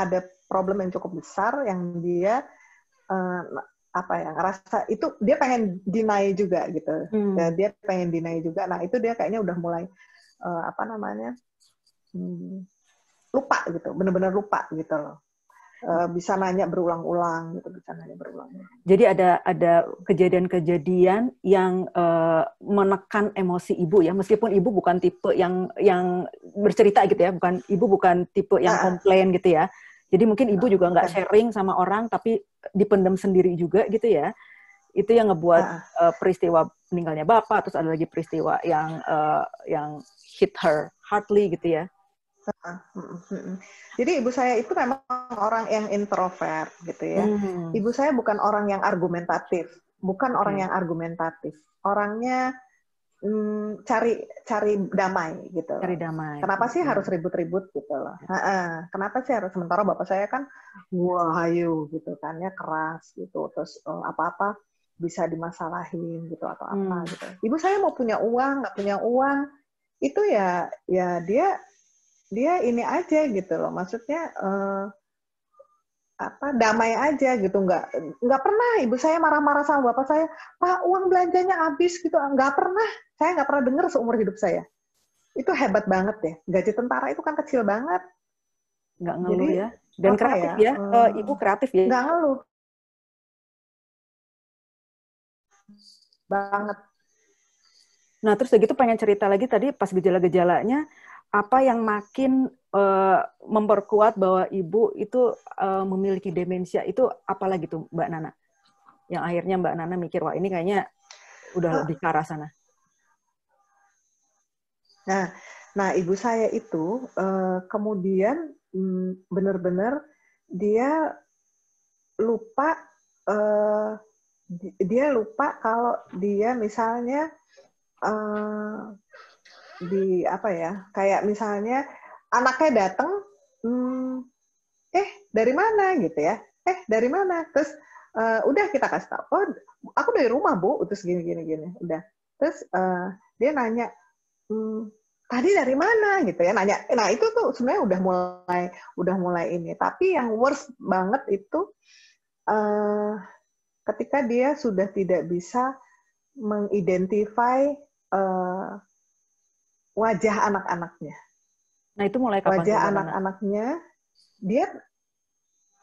ada problem yang cukup besar yang dia ngerasa itu dia pengen deny juga gitu. Dia pengen deny juga. Nah itu dia kayaknya udah mulai lupa gitu, benar-benar lupa gitu loh. Bisa nanya berulang-ulang gitu, bisa nanya berulang-ulang. Jadi ada kejadian-kejadian yang menekan emosi ibu ya, meskipun ibu bukan tipe yang bercerita gitu ya, ibu bukan tipe yang komplain gitu ya. Jadi mungkin ibu juga nggak sharing sama orang, tapi dipendam sendiri juga gitu ya. Itu yang ngebuat peristiwa meninggalnya bapak, terus ada lagi peristiwa yang hit her hardly gitu ya. Jadi ibu saya itu memang orang yang introvert gitu ya. Ibu saya bukan orang yang argumentatif, Orangnya cari damai gitu. Cari damai. Kenapa sih harus ribut-ribut gitu loh? Kenapa sih harus, sementara bapak saya kan hayu gitu kan ya, keras gitu, terus apa-apa bisa dimasalahin gitu atau apa gitu. Ibu saya mau punya uang, nggak punya uang itu ya dia ini aja gitu loh, maksudnya damai aja gitu, nggak pernah ibu saya marah-marah sama bapak saya, Pak uang belanjanya habis gitu, saya nggak pernah dengar seumur hidup saya. Itu hebat banget ya, gaji tentara itu kan kecil banget, nggak ngeluh ya, dan kreatif ya, ibu kreatif ya, nggak ngeluh banget. Nah terus begitu pengen cerita lagi tadi pas gejala-gejalanya apa yang makin memperkuat bahwa ibu itu memiliki demensia itu apalagi tuh Mbak Nana? Yang akhirnya Mbak Nana mikir, wah ini kayaknya udah lebih ke arah sana. Nah, ibu saya itu kemudian benar-benar dia lupa kalau dia misalnya kayak misalnya anaknya datang, dari mana gitu ya, dari mana, terus udah kita kasih tahu, oh aku dari rumah Bu, terus gini, udah, terus dia nanya, tadi dari mana gitu ya, nanya, nah itu tuh sebenarnya udah mulai ini, tapi yang worst banget itu ketika dia sudah tidak bisa mengidentify wajah anak-anaknya. Nah itu mulai kapan? Wajah anak-anaknya, dia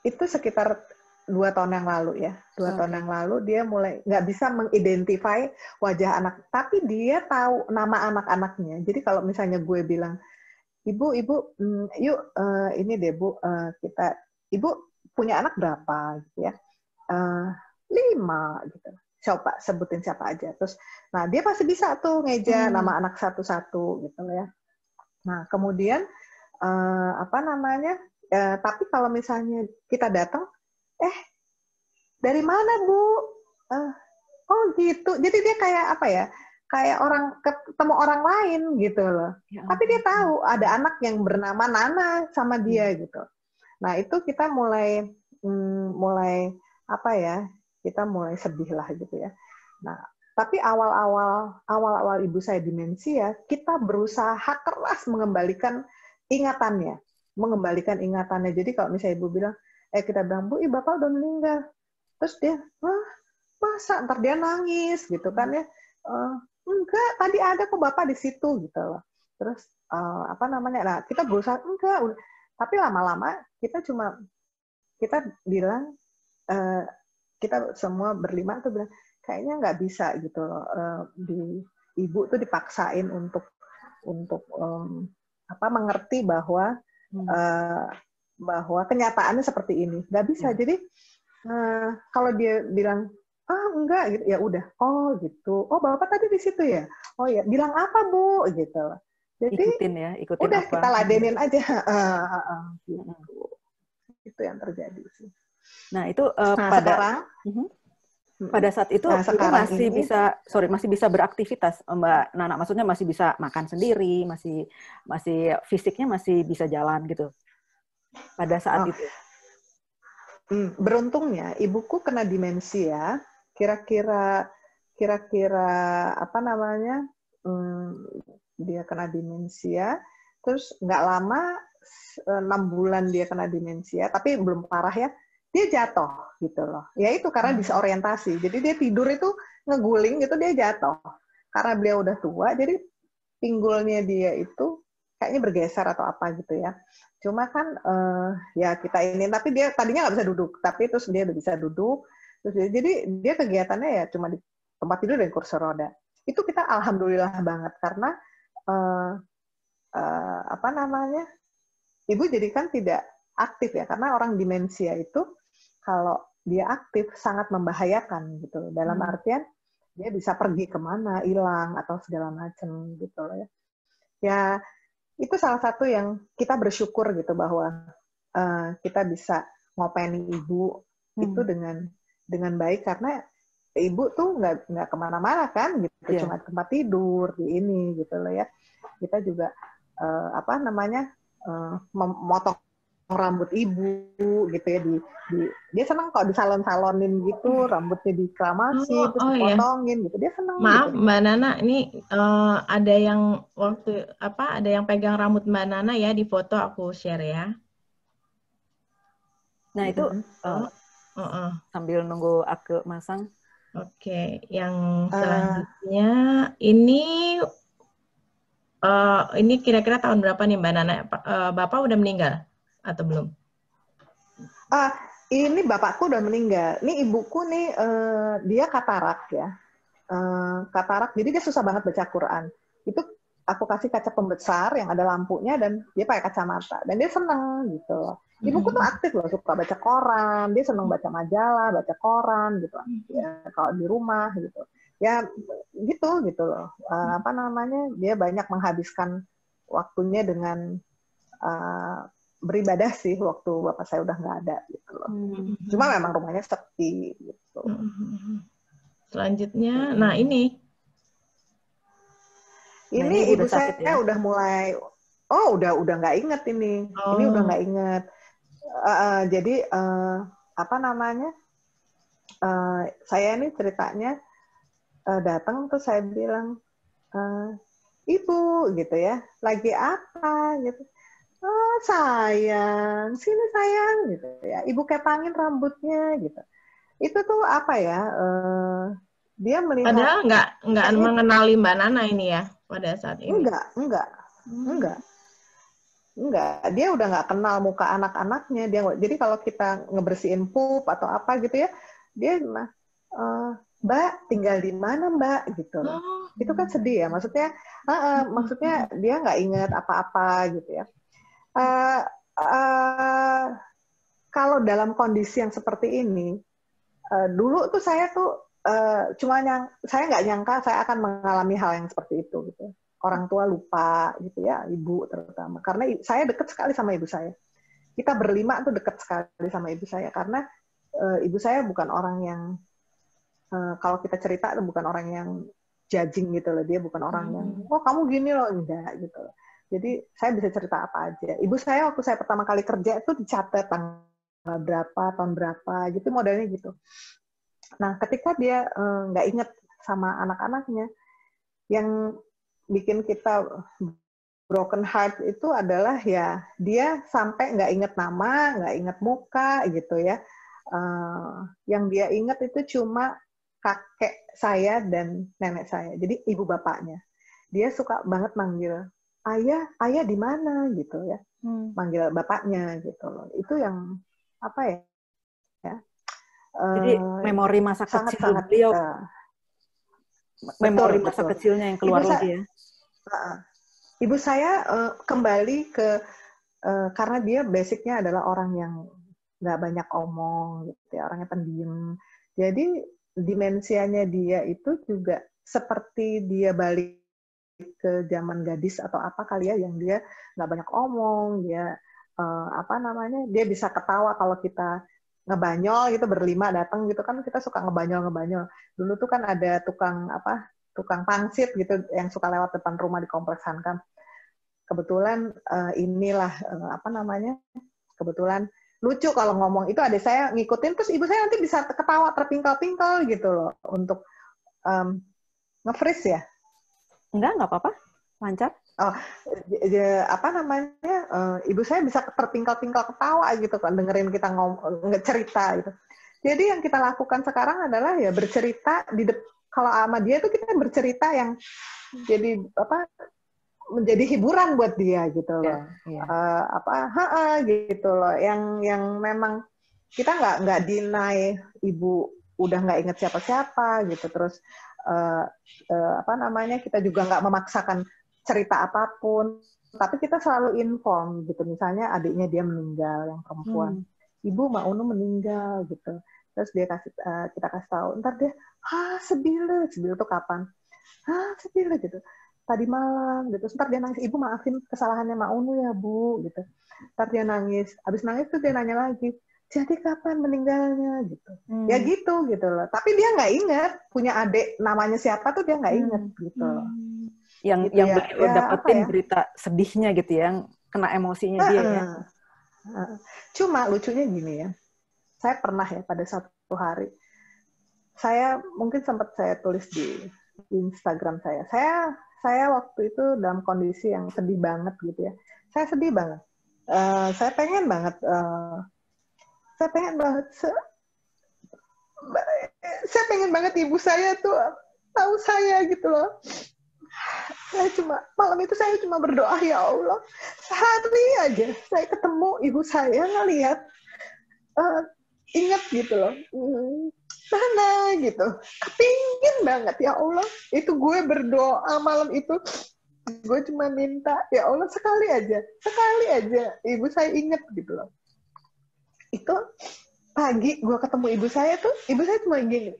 itu sekitar 2 tahun yang lalu ya. 2 tahun yang lalu dia mulai nggak bisa mengidentify wajah anak, tapi dia tahu nama anak-anaknya. Jadi kalau misalnya gue bilang, Ibu, yuk ini deh Bu, Ibu punya anak berapa gitu ya? 5 gitu. Coba sebutin siapa aja. Terus, nah dia pasti bisa tuh ngeja nama anak satu-satu gitu ya. Nah kemudian tapi kalau misalnya kita datang, dari mana Bu? Oh gitu. Jadi dia kayak apa ya? Kayak orang ketemu orang lain gitu loh. Ya, tapi dia tahu ada anak yang bernama Nana sama dia gitu. Nah itu kita mulai apa ya? Kita mulai sedih lah gitu ya. Nah, tapi awal-awal ibu saya demensia, kita berusaha keras mengembalikan ingatannya. Jadi kalau misalnya ibu bilang, kita bilang, Bu, Bapak udah meninggal. Terus dia, masa? Ntar dia nangis gitu kan ya. Enggak, tadi ada kok Bapak di situ gitu loh. Terus, nah kita berusaha, enggak. Tapi lama-lama kita bilang, kita semua berlima tuh bilang kayaknya nggak bisa gitu loh, ibu tuh dipaksain untuk mengerti bahwa kenyataannya seperti ini, nggak bisa. Jadi kalau dia bilang enggak gitu, ya udah, oh gitu, oh Bapak tadi di situ ya, oh ya, bilang apa Bu gitu loh. Jadi ikutin udah apa. Kita ladenin aja, gitu. Itu yang terjadi sih. Nah itu pada saat itu masih bisa beraktivitas Mbak Nana, maksudnya masih bisa makan sendiri, masih fisiknya masih bisa jalan gitu pada saat itu. Beruntungnya ibuku kena demensia kira-kira dia kena demensia, terus nggak lama 6 bulan dia kena demensia, tapi belum parah ya. Dia jatuh gitu loh. Ya itu karena disorientasi. Jadi dia tidur itu ngeguling gitu, dia jatuh. Karena beliau udah tua, jadi pinggulnya dia itu kayaknya bergeser atau apa gitu ya. Cuma kan ya kita ini, tapi dia tadinya nggak bisa duduk, tapi terus dia udah bisa duduk. Jadi dia kegiatannya ya cuma di tempat tidur dan kursi roda. Itu kita alhamdulillah banget karena ibu jadi kan tidak aktif ya, karena orang demensia itu kalau dia aktif sangat membahayakan gitu. Dalam artian dia bisa pergi kemana, hilang atau segala macam gitu loh ya. Ya itu salah satu yang kita bersyukur gitu bahwa kita bisa ngopeni ibu itu dengan baik, karena ibu tuh nggak kemana-mana kan gitu, cuma tempat tidur di ini gitu loh ya. Kita juga memotong rambut ibu gitu ya, dia senang kok disalon-salonin gitu, rambutnya dikramasi, terus dipotongin gitu, dia senang. Maaf gitu. Mbak Nana, ini ada yang ada yang pegang rambut Mbak Nana ya, di foto aku share ya. Nah itu sambil nunggu aku masang. Oke, yang selanjutnya ini kira-kira tahun berapa nih Mbak Nana? Bapak udah meninggal atau belum? Ini bapakku udah meninggal. Ini ibuku nih, dia katarak ya. Katarak, jadi dia susah banget baca Quran. Itu aku kasih kaca pembesar yang ada lampunya dan dia pakai kacamata dan dia seneng gitu loh. Ibuku tuh aktif loh, suka baca koran, dia seneng baca majalah, baca koran gitu ya, kalau di rumah gitu ya, gitu loh. Apa namanya, dia banyak menghabiskan waktunya dengan beribadah sih waktu bapak saya udah nggak ada gitu loh. Cuma memang rumahnya sepi gitu. Selanjutnya, nah ini ibu saya ya? Udah mulai, udah nggak inget ini udah nggak inget. Jadi apa namanya, saya ini ceritanya datang tuh saya bilang, ibu gitu ya, lagi apa gitu. Oh sayang, sini sayang gitu ya. Ibu kepangin rambutnya gitu. Itu tuh apa ya? Dia melihat. Padahal nggak mengenali Mbak Nana ini ya pada saat ini. Enggak. Dia udah nggak kenal muka anak-anaknya. Jadi kalau kita ngebersihin pup atau apa gitu ya, dia Mbak tinggal di mana Mbak gitu. Itu kan sedih ya. Maksudnya dia nggak ingat apa-apa gitu ya. Kalau dalam kondisi yang seperti ini, dulu tuh saya tuh saya nggak nyangka saya akan mengalami hal yang seperti itu gitu. Orang tua lupa gitu ya, ibu terutama. Karena saya dekat sekali sama ibu saya. Kita berlima tuh dekat sekali sama ibu saya karena ibu saya bukan orang yang kalau kita cerita tuh bukan orang yang judging gitu loh. Dia bukan orang yang kamu gini loh, enggak gitu loh. Jadi saya bisa cerita apa aja. Ibu saya waktu saya pertama kali kerja itu dicatat tanggal berapa, tahun berapa, gitu modelnya gitu. Nah, ketika dia nggak inget sama anak-anaknya, yang bikin kita broken heart itu adalah ya dia sampai nggak inget nama, nggak inget muka gitu ya. Yang dia inget itu cuma kakek saya dan nenek saya. Jadi ibu bapaknya. Dia suka banget manggil ayah di mana gitu ya, manggil bapaknya gitu loh. Itu yang apa ya? Jadi memori masa kecil beliau, memori masa kecilnya yang keluar lagi ya. Ibu saya kembali ke karena dia basicnya adalah orang yang nggak banyak omong, gitu ya, orangnya pendiam. Jadi dimensianya dia itu juga seperti dia balik ke zaman gadis atau apa kali ya, yang dia nggak banyak omong, dia dia bisa ketawa kalau kita ngebanyol gitu, berlima datang gitu kan, kita suka ngebanyol. Dulu tuh kan ada tukang pangsit gitu yang suka lewat depan rumah di kompleks Hankam. Kebetulan kebetulan lucu kalau ngomong itu, adik saya ngikutin, terus ibu saya nanti bisa ketawa terpingkal-pingkal gitu loh untuk nge-freeze ya. Enggak apa-apa, lancar. Ibu saya bisa terpingkal-pingkal ketawa gitu kan, dengerin kita cerita gitu. Jadi yang kita lakukan sekarang adalah ya bercerita kalau sama dia tuh kita bercerita yang jadi menjadi hiburan buat dia gitu loh. Gitu loh. Yang memang kita nggak deny ibu udah nggak inget siapa-siapa gitu. Terus kita juga nggak memaksakan cerita apapun, tapi kita selalu inform gitu. Misalnya adiknya dia meninggal, yang perempuan, ibu Mak Unu meninggal gitu. Terus kita kasih tahu, ntar dia sedih tuh kapan? Sedih gitu. Tadi malam gitu. Ntar dia nangis, ibu maafin kesalahannya Mak Unu ya Bu gitu. Ntar dia nangis, habis nangis tuh dia nanya lagi, jadi kapan meninggalnya gitu. Ya gitu loh. Tapi dia nggak ingat punya adik namanya siapa tuh, dia nggak ingat gitu loh. Yang beliau dapetin berita sedihnya gitu ya, yang kena emosinya dia ya. Cuma lucunya gini ya, saya pernah ya pada satu hari, saya mungkin sempat saya tulis di Instagram saya waktu itu dalam kondisi yang sedih banget gitu ya. Saya sedih banget. Saya pengen banget ibu saya tuh tahu saya gitu loh. Malam itu saya cuma berdoa, ya Allah, sehari aja saya ketemu ibu saya, ngelihat, ingat gitu loh, mana gitu, kepingin banget, ya Allah, itu gue berdoa malam itu, gue cuma minta, ya Allah sekali aja ibu saya inget gitu loh. Itu pagi gue ketemu ibu saya cuma gini,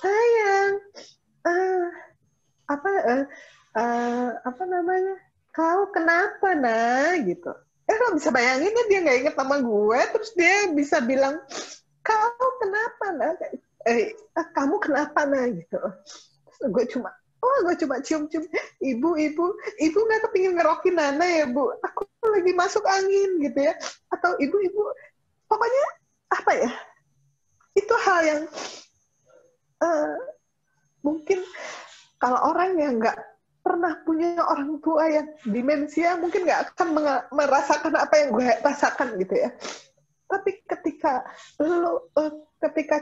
sayang, apa namanya, kau kenapa nah gitu. Lo bisa bayangin ya, dia nggak inget nama gue, terus dia bisa bilang, kau kenapa nah, kamu kenapa nah gitu. Terus gue cuma cium-cium, ibu nggak kepingin ngerokin Nana ya bu, aku lagi masuk angin gitu ya, atau ibu pokoknya apa ya, itu hal yang mungkin kalau orang yang nggak pernah punya orang tua yang demensia mungkin nggak akan merasakan apa yang gue rasakan gitu ya. Tapi ketika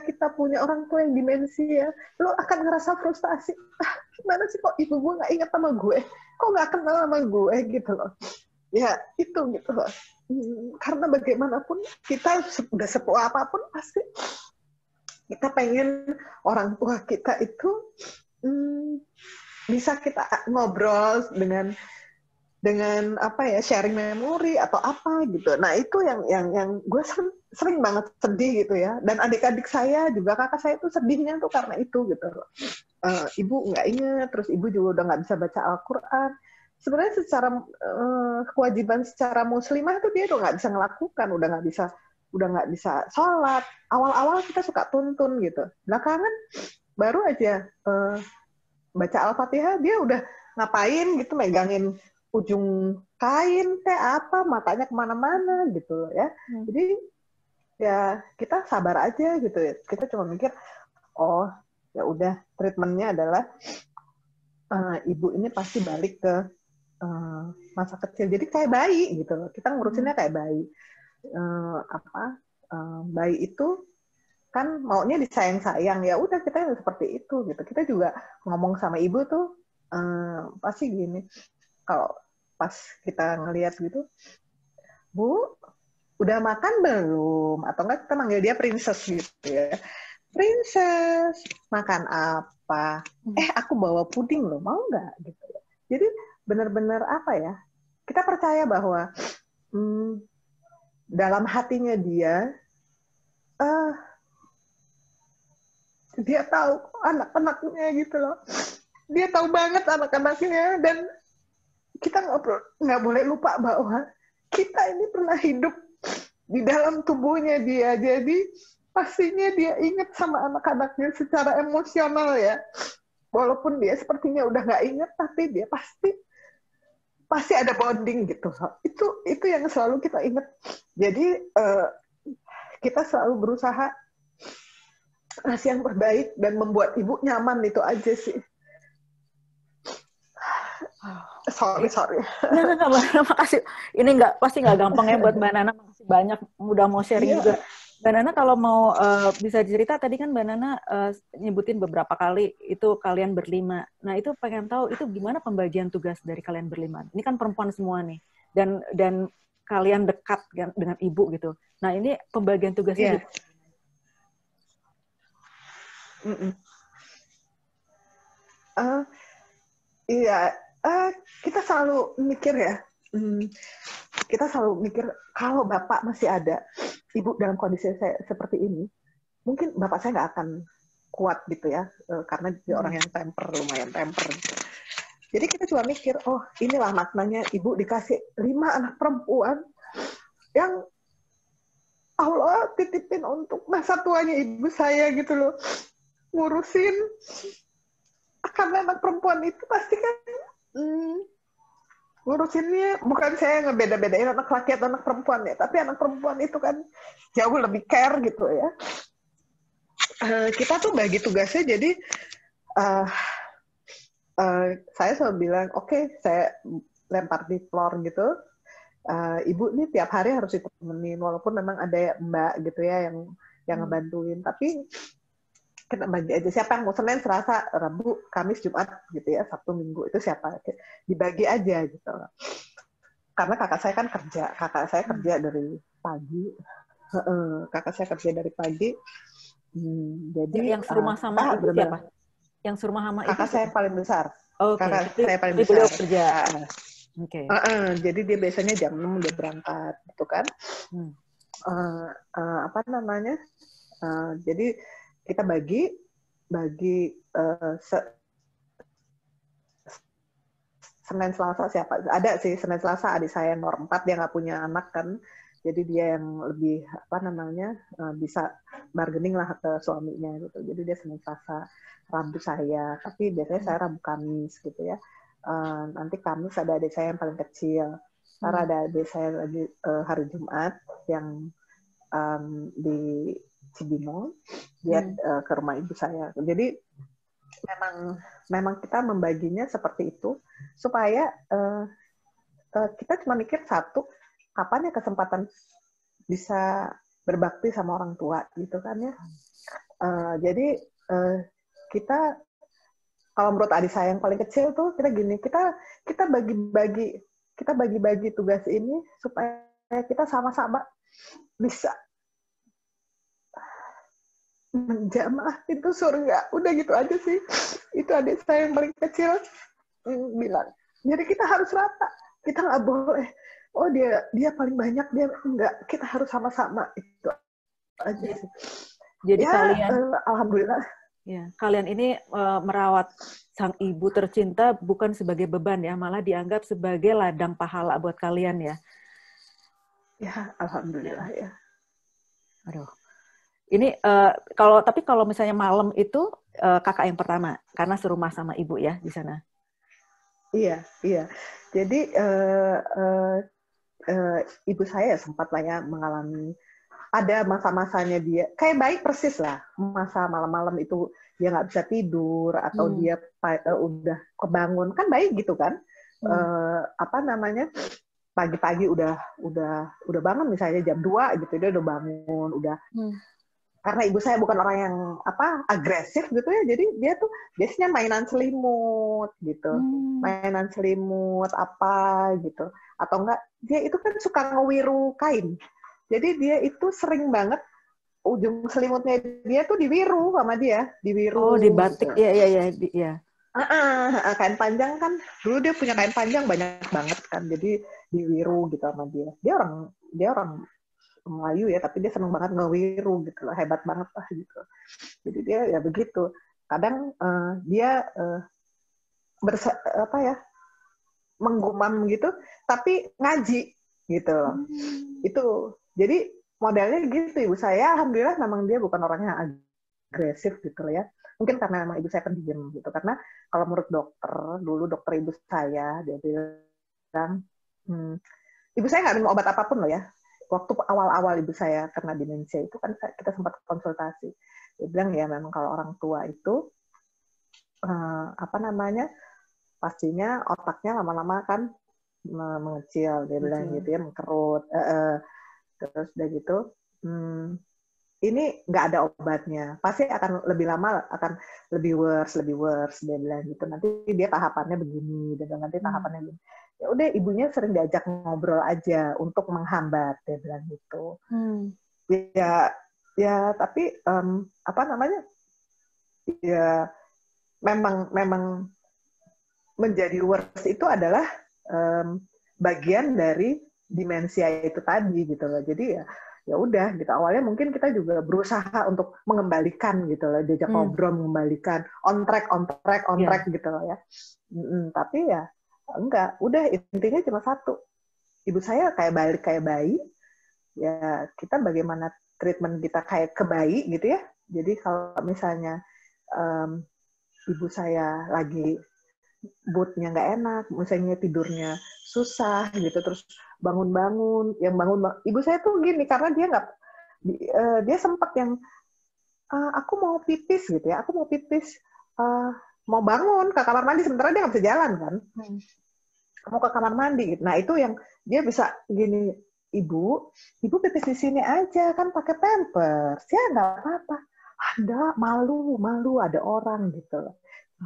kita punya orang tua yang demensia, lo akan ngerasa frustasi. Gimana sih kok ibu gue nggak ingat sama gue? Kok nggak kenal sama gue gitu loh? Ya itu gitu loh. Karena bagaimanapun kita udah sepuh apapun pasti kita pengen orang tua kita itu bisa kita ngobrol dengan apa ya, sharing memori atau apa gitu. Nah itu yang gue sering banget sedih gitu ya. Dan adik-adik saya juga, kakak saya tuh sedihnya tuh karena itu gitu. Ibu nggak ingat, terus ibu juga udah nggak bisa baca Al-Quran. Sebenarnya secara kewajiban secara muslimah tuh dia udah nggak bisa ngelakukan, udah nggak bisa sholat. Awal-awal kita suka tuntun gitu. Belakangan baru aja baca Al-Fatihah dia udah ngapain gitu, megangin ujung kain apa, matanya kemana-mana gitu ya. Jadi ya kita sabar aja gitu ya. Kita cuma mikir, oh ya udah, treatmentnya adalah ibu ini pasti balik ke masa kecil. Jadi kayak bayi gitu loh. Kita ngurusinnya kayak bayi. Bayi itu kan maunya disayang-sayang, ya udah kita seperti itu gitu. Kita juga ngomong sama ibu tuh pasti gini, kalau pas kita ngelihat gitu, Bu, udah makan belum? Atau enggak kita manggil dia princess gitu ya. Princess, makan apa? Aku bawa puding loh, mau nggak? Gitu ya. Jadi benar-benar apa ya, kita percaya bahwa dalam hatinya dia tahu anak-anaknya gitu loh. Dia tahu banget anak-anaknya, dan kita nggak boleh lupa bahwa kita ini pernah hidup di dalam tubuhnya dia. Jadi pastinya dia ingat sama anak-anaknya secara emosional ya. Walaupun dia sepertinya udah nggak ingat, tapi dia pasti ada bonding gitu. Itu yang selalu kita ingat. Jadi kita selalu berusaha ngasih yang terbaik dan membuat ibu nyaman, itu aja sih. Sorry. Nggak, makasih. Ini pasti nggak gampang ya buat Mbak Nana. Makasih banyak, udah mau sharing juga. Mbak Nana kalau mau bisa cerita, tadi kan Mbak Nana nyebutin beberapa kali itu kalian berlima. Nah itu pengen tahu itu gimana pembagian tugas dari kalian berlima. Ini kan perempuan semua nih, dan kalian dekat dengan ibu gitu. Nah ini pembagian tugasnya. Iya. Kita selalu mikir ya, kalau bapak masih ada, ibu dalam kondisi saya seperti ini, mungkin bapak saya nggak akan kuat gitu ya, karena dia orang yang lumayan temper. Jadi kita cuma mikir, oh inilah maknanya ibu dikasih 5 anak perempuan yang Allah titipin untuk masa tuanya ibu saya gitu loh, ngurusin. Karena anak perempuan itu pasti kan ngurusinnya, bukan saya ngebeda-bedain anak laki atau anak perempuan ya, tapi anak perempuan itu kan jauh lebih care gitu ya. Kita tuh bagi tugasnya, jadi saya selalu bilang, oke, saya lempar di floor gitu, ibu ini tiap hari harus ditemenin, walaupun memang ada mbak gitu ya yang ngebantuin, tapi kita bagi aja, siapa yang mau Senin, Selasa, Rabu, Kamis, Jumat gitu ya, Sabtu, Minggu, itu siapa, dibagi aja gitu. Karena kakak saya kan kerja dari pagi, jadi yang serumah sama ibu siapa? Yang serumah sama kakak saya paling besar. Oke, Kakak saya paling tapi beliau besar. kerja. Oke. Jadi dia biasanya jam 6 dia berangkat, gitu kan. Apa namanya? Jadi kita bagi Senin Selasa siapa? Ada sih Senin Selasa adik saya nomor 4 dia nggak punya anak kan. Jadi dia yang lebih apa namanya bisa bargaining lah ke suaminya gitu. Jadi dia Senin Selasa, Rabu saya. Tapi biasanya saya Rabu Kamis gitu ya. Nanti Kamis ada adik saya yang paling kecil. Karena ada adik saya lagi hari Jumat yang di Cibinong. Dia ke rumah ibu saya. Jadi memang kita membaginya seperti itu supaya kita cuma mikir satu, kapan ya kesempatan bisa berbakti sama orang tua gitu kan ya. Jadi kita kalau menurut adik saya yang paling kecil tuh kita gini, kita bagi-bagi tugas ini supaya kita sama-sama bisa menjamah itu surga. Udah gitu aja sih. Itu adik saya yang paling kecil bilang. Jadi kita harus rata. Kita nggak boleh. Oh dia paling banyak, dia enggak. Kita harus sama-sama. Itu aja sih. Jadi ya, kalian, alhamdulillah. Ya, kalian ini merawat sang ibu tercinta bukan sebagai beban ya, malah dianggap sebagai ladang pahala buat kalian ya. Ya, alhamdulillah ya. Aduh. Ini tapi kalau misalnya malam itu kakak yang pertama karena serumah sama ibu ya di sana. Iya. Jadi ibu saya sempat lah ya mengalami ada masa-masanya dia kayak baik persis lah, masa malam-malam itu dia nggak bisa tidur atau dia udah kebangun kan baik gitu kan. Apa namanya pagi-pagi udah bangun misalnya jam 2 gitu dia udah bangun udah. Karena ibu saya bukan orang yang agresif gitu ya, jadi dia tuh biasanya mainan selimut gitu, mainan selimut apa gitu, atau enggak dia itu kan suka ngewiru kain, jadi dia itu sering banget ujung selimutnya dia tuh diwiru sama dia, diwiru. Oh, di batik gitu. Iya. Kain panjang kan dulu dia punya kain panjang banyak banget kan, jadi diwiru gitu sama dia. Dia orang Melayu ya, tapi dia seneng banget ngewiru gitu loh, hebat banget lah gitu. Jadi dia ya begitu. Kadang dia menggumam gitu, tapi ngaji gitu loh. Itu jadi modelnya gitu. Ibu saya alhamdulillah memang dia bukan orang yang agresif gitu loh ya. Mungkin karena memang ibu saya pendiam gitu. Karena kalau menurut dokter ibu saya dia bilang ibu saya nggak minum obat apapun loh ya. Waktu awal-awal ibu saya kena demensia itu kan kita sempat konsultasi. Dia bilang ya memang kalau orang tua itu pastinya otaknya lama-lama kan mengecil, dia bilang gitu ya, mengkerut. Terus udah gitu, ini nggak ada obatnya, pasti akan lebih lama, akan lebih worse, dia bilang gitu. Nanti dia tahapannya begini, dan nanti tahapannya begini. Ya udah ibunya sering diajak ngobrol aja untuk menghambat, dia bilang gitu. Ya tapi ya memang menjadi worse itu adalah bagian dari demensia itu tadi gitu loh. Jadi ya udah gitu, awalnya mungkin kita juga berusaha untuk mengembalikan gitu loh, diajak ngobrol, mengembalikan on track gitu loh ya. Tapi ya enggak, udah intinya cuma satu, ibu saya kayak bayi ya, kita bagaimana treatment kita kayak ke bayi gitu ya. Jadi kalau misalnya ibu saya lagi moodnya nggak enak, misalnya tidurnya susah gitu, terus bangun ibu saya tuh gini, karena dia sempat yang aku mau pipis gitu ya, mau bangun ke kamar mandi, sementara dia nggak bisa jalan kan, mau ke kamar mandi gitu. Nah itu yang dia bisa gini, ibu pipis di sini aja kan pakai pampers ya, nggak apa-apa, ada malu ada orang gitu,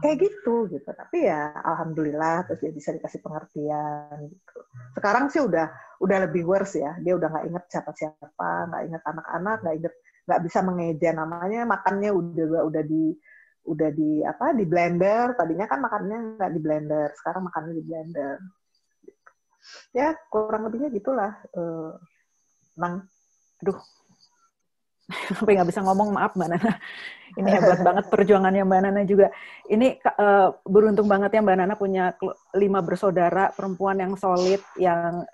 kayak gitu. Tapi ya alhamdulillah terus dia bisa dikasih pengertian gitu. Sekarang sih udah lebih worse ya, dia udah nggak inget siapa, nggak inget anak-anak, nggak bisa mengeja namanya, makannya udah di blender. Tadinya kan makannya nggak di blender, sekarang makannya di blender. Ya kurang lebihnya gitulah. Aduh, sampai nggak bisa ngomong, maaf Mbak Nana. Ini hebat banget perjuangannya Mbak Nana juga. Ini beruntung banget ya Mbak Nana punya 5 bersaudara perempuan yang solid, yang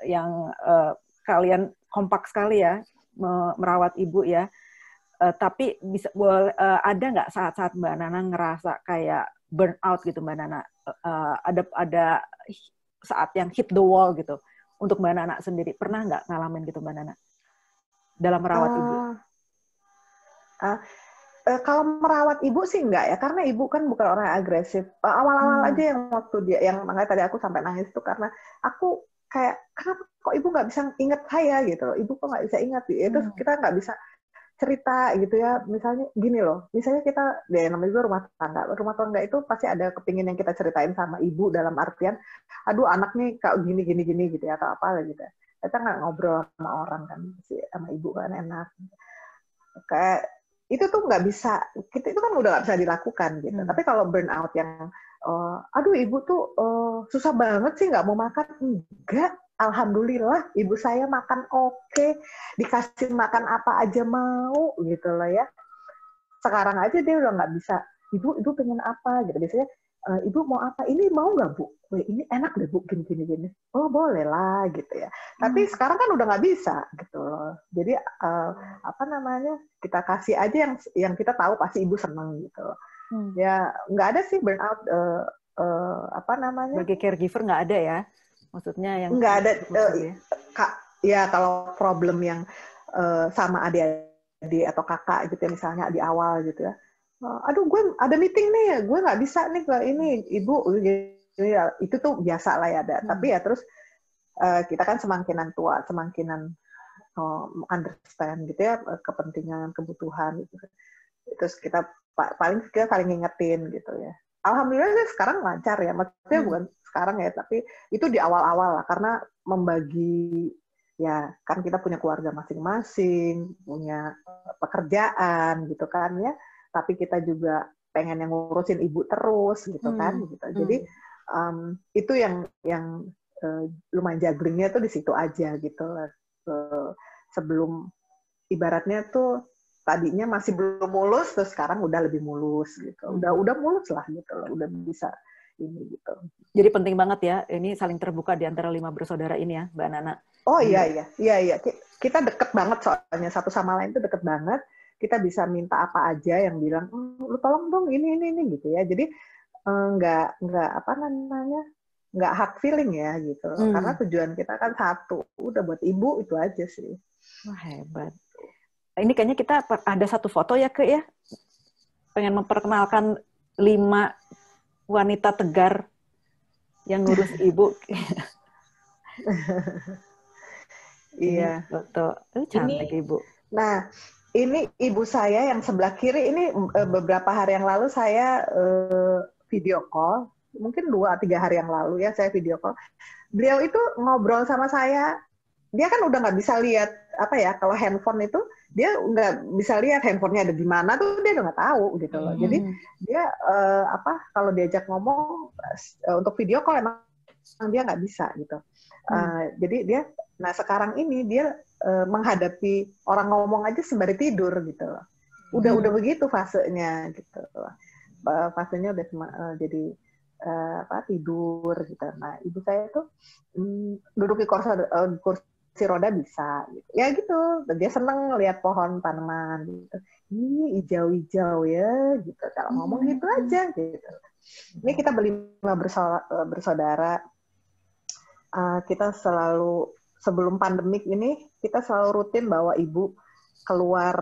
kalian kompak sekali ya merawat ibu ya. Tapi ada nggak saat-saat Mbak Nana ngerasa kayak burn out gitu Mbak Nana? Ada saat yang hit the wall gitu untuk Mbak Nana sendiri. Pernah nggak ngalamin gitu Mbak Nana dalam merawat ibu? Kalau merawat ibu sih enggak ya, karena ibu kan bukan orang yang agresif. Awal-awal aja yang waktu yang makanya tadi aku sampai nangis itu karena aku kayak, kenapa kok ibu nggak bisa inget saya gitu loh, ibu kok nggak bisa ingat ya, terus kita nggak bisa cerita gitu ya, misalnya gini loh, misalnya kita, namanya juga rumah tangga itu pasti ada kepingin yang kita ceritain sama ibu dalam artian, aduh anak nih kak gini gitu ya, atau apa gitu ya. Kita nggak ngobrol sama orang kan, sama ibu kan enak. Kayak itu tuh nggak bisa, itu kan udah nggak bisa dilakukan gitu. Tapi kalau burnout yang, aduh ibu tuh susah banget sih nggak mau makan, enggak. Alhamdulillah, ibu saya makan oke, dikasih makan apa aja mau gitu loh ya. Sekarang aja dia udah nggak bisa, ibu pengen apa gitu. Biasanya, ibu mau apa? Ini mau nggak bu? Ini enak deh bu, gini. Oh boleh lah gitu ya. Tapi sekarang kan udah nggak bisa gitu loh. Jadi kita kasih aja yang kita tahu pasti ibu seneng gitu. Ya nggak ada sih burnout. Sebagai caregiver nggak ada ya? Maksudnya yang nggak ada, ya kalau problem yang sama adik-adik atau kakak gitu ya, misalnya di awal gitu ya, aduh gue ada meeting nih ya, gue nggak bisa nih ke ini ibu, ya, itu tuh biasa lah ya ada. Tapi ya terus kita kan semakinan tua, semakinan understand gitu ya, kepentingan, kebutuhan gitu. Terus kita saling ngingetin gitu ya. Alhamdulillah sih sekarang lancar ya, maksudnya bukan sekarang ya, tapi itu di awal-awal lah, karena membagi, ya kan kita punya keluarga masing-masing, punya pekerjaan gitu kan ya, tapi kita juga pengen yang ngurusin ibu terus gitu kan, gitu. Jadi itu yang lumayan jugglingnya tuh di situ aja gitu. Sebelum ibaratnya tuh tadinya masih belum mulus, terus sekarang udah lebih mulus gitu. Udah mulus lah gitu loh, udah bisa ini gitu. Jadi penting banget ya, ini saling terbuka di antara 5 bersaudara ini ya, Mbak Nana. Oh iya. Kita deket banget soalnya, satu sama lain tuh deket banget. Kita bisa minta apa aja, yang bilang, lu tolong dong ini gitu ya. Jadi nggak hard feeling ya gitu. Karena tujuan kita kan satu, udah buat ibu itu aja sih. Wah hebat. Ini kayaknya kita ada satu foto ya Kak ya, pengen memperkenalkan 5 wanita tegar yang ngurus ibu. Iya, betul. Cantik ibu. Nah, ini ibu saya yang sebelah kiri ini beberapa hari yang lalu saya video call, mungkin 2-3 hari yang lalu ya saya video call. Beliau itu ngobrol sama saya. Dia kan udah nggak bisa lihat kalau handphone itu dia nggak bisa lihat handphonenya ada di mana tuh, dia udah nggak tahu gitu loh. Jadi dia kalau diajak ngomong untuk video call emang dia nggak bisa gitu. Jadi dia, nah sekarang ini dia menghadapi orang ngomong aja sembari tidur gitu loh. Udah begitu fasenya gitu. Fasenya udah jadi tidur gitu. Nah ibu saya tuh duduk di kursi roda bisa gitu. Ya gitu, dia seneng lihat pohon tanaman gitu. Ini hijau-hijau ya gitu. Kalau ngomong gitu aja gitu. Ini kita berlima bersaudara. Kita selalu sebelum pandemik ini kita selalu rutin bawa ibu keluar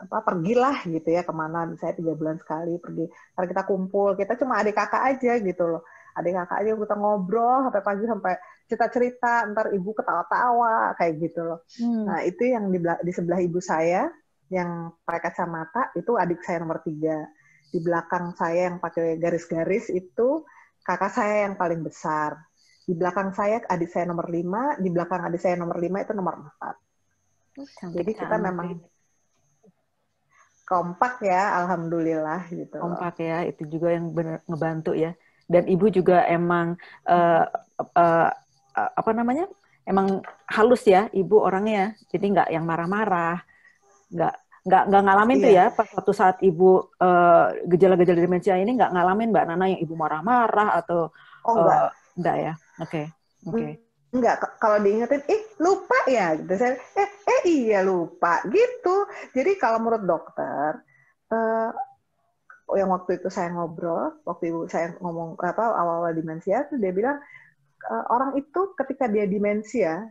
pergilah gitu ya kemana, misalnya 3 bulan sekali pergi. Karena kita kumpul, kita cuma adik kakak aja gitu loh. Adik kakak aja kita ngobrol sampai pagi, sampai cerita-cerita, ntar ibu ketawa-tawa kayak gitu loh. Nah itu yang di sebelah ibu saya yang pakai kacamata itu adik saya nomor 3. Di belakang saya yang pakai garis-garis itu kakak saya yang paling besar. Di belakang saya adik saya nomor 5, di belakang adik saya nomor 5 itu nomor 4. Jadi kita memang kompak ya, alhamdulillah gitu loh. Kompak ya, itu juga yang benar ngebantu ya. Dan ibu juga emang apa namanya? Emang halus ya, ibu orangnya. Jadi nggak yang marah-marah, nggak ngalamin tuh ya. Pas suatu saat ibu gejala-gejala demensia ini nggak ngalamin Mbak Nana yang ibu marah-marah atau enggak ya? Oke. Enggak, kalau diingetin, lupa ya, gitu. Saya, iya lupa, gitu. Jadi kalau menurut dokter, yang waktu itu saya ngobrol, waktu ibu saya ngomong awal-awal demensia, tuh dia bilang orang itu ketika dia demensia,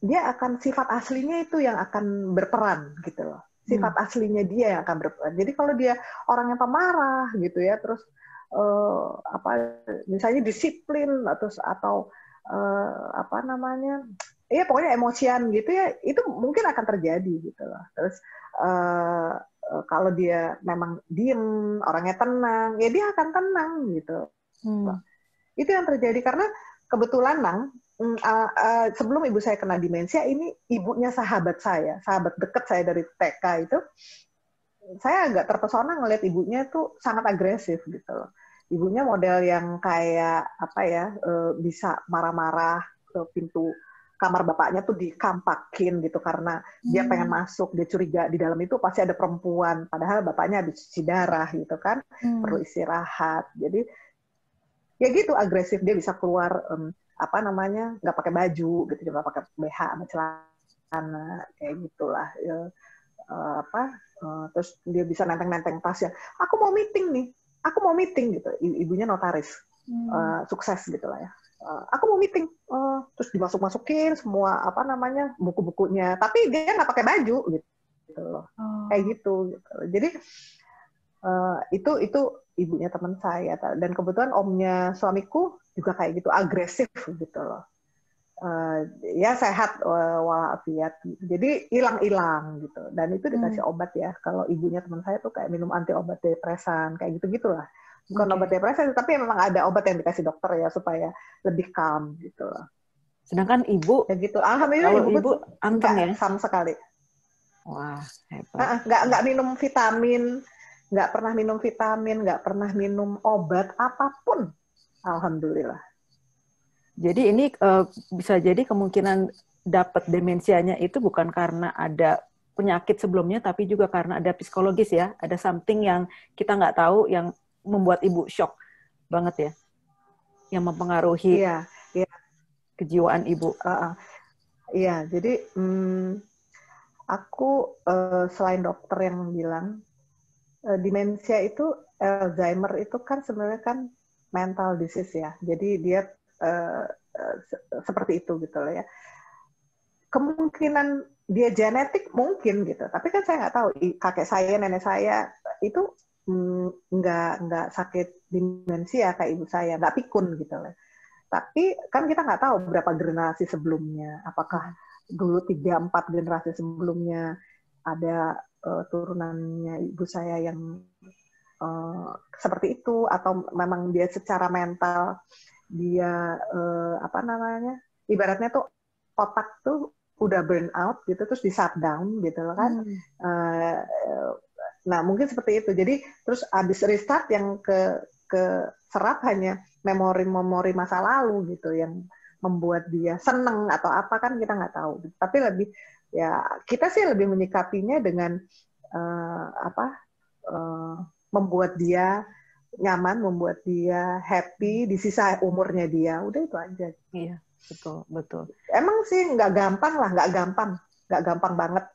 dia akan sifat aslinya itu yang akan berperan, gitu loh. Sifat aslinya dia yang akan berperan. Jadi kalau dia orang yang pemarah, gitu ya, terus misalnya disiplin atau apa namanya, ya pokoknya emosian gitu ya, itu mungkin akan terjadi gitu loh. Terus kalau dia memang diem, orangnya tenang, ya dia akan tenang gitu. Itu yang terjadi karena kebetulan sebelum ibu saya kena demensia, ini ibunya sahabat dekat saya dari TK itu, saya agak terpesona ngelihat ibunya tuh sangat agresif gitu loh. Ibunya model yang kayak bisa marah-marah ke pintu kamar bapaknya tuh dikampakin gitu karena dia pengen masuk, dia curiga di dalam itu pasti ada perempuan, padahal bapaknya habis cuci darah gitu kan, perlu istirahat. Jadi ya gitu agresif, dia bisa keluar nggak pakai baju gitu, cuma pakai BH sama celana kayak gitulah. Terus dia bisa nenteng-nenteng tasnya. Aku mau meeting gitu. Ibunya notaris, sukses gitu lah ya. Aku mau meeting, terus dimasuk-masukin semua buku-bukunya, tapi dia nggak pakai baju gitu loh, kayak gitu. Jadi itu ibunya teman saya, dan kebetulan omnya suamiku juga kayak gitu, agresif gitu loh. Ya sehat walafiat, jadi hilang gitu, dan itu dikasih obat ya. Kalau ibunya teman saya tuh kayak minum anti obat depresan kayak gitu-gitulah. Bukan obat depresi, tapi memang ada obat yang dikasih dokter ya supaya lebih calm gitu loh. Sedangkan ibu, ya gitu. Alhamdulillah ibu anteng ya? Sama sekali. Wah, hebat. Nggak minum vitamin, nggak pernah minum obat apapun. Alhamdulillah. Jadi ini bisa jadi kemungkinan dapat demensianya itu bukan karena ada penyakit sebelumnya, tapi juga karena ada psikologis ya, ada something yang kita nggak tahu yang membuat ibu shock banget ya, yang mempengaruhi kejiwaan ibu. Iya, jadi aku selain dokter yang bilang demensia itu, Alzheimer itu kan sebenarnya kan mental disease ya, jadi dia seperti itu gitu loh ya. Kemungkinan dia genetik mungkin gitu, tapi kan saya nggak tahu, kakek saya, nenek saya itu nggak sakit demensia kayak ibu saya, nggak pikun gitu loh. Tapi kan kita nggak tahu berapa generasi sebelumnya, apakah dulu 3-4 generasi sebelumnya ada turunannya ibu saya yang seperti itu, atau memang dia secara mental dia ibaratnya tuh otak tuh udah burn out gitu, terus di shutdown gitu loh kan. Nah mungkin seperti itu. Jadi terus habis restart yang ke serap hanya memori masa lalu gitu yang membuat dia seneng atau apa, kan kita nggak tahu. Tapi lebih ya kita sih lebih menyikapinya dengan membuat dia nyaman, membuat dia happy di sisa umurnya dia. Udah itu aja. Iya, betul. Emang sih nggak gampang banget.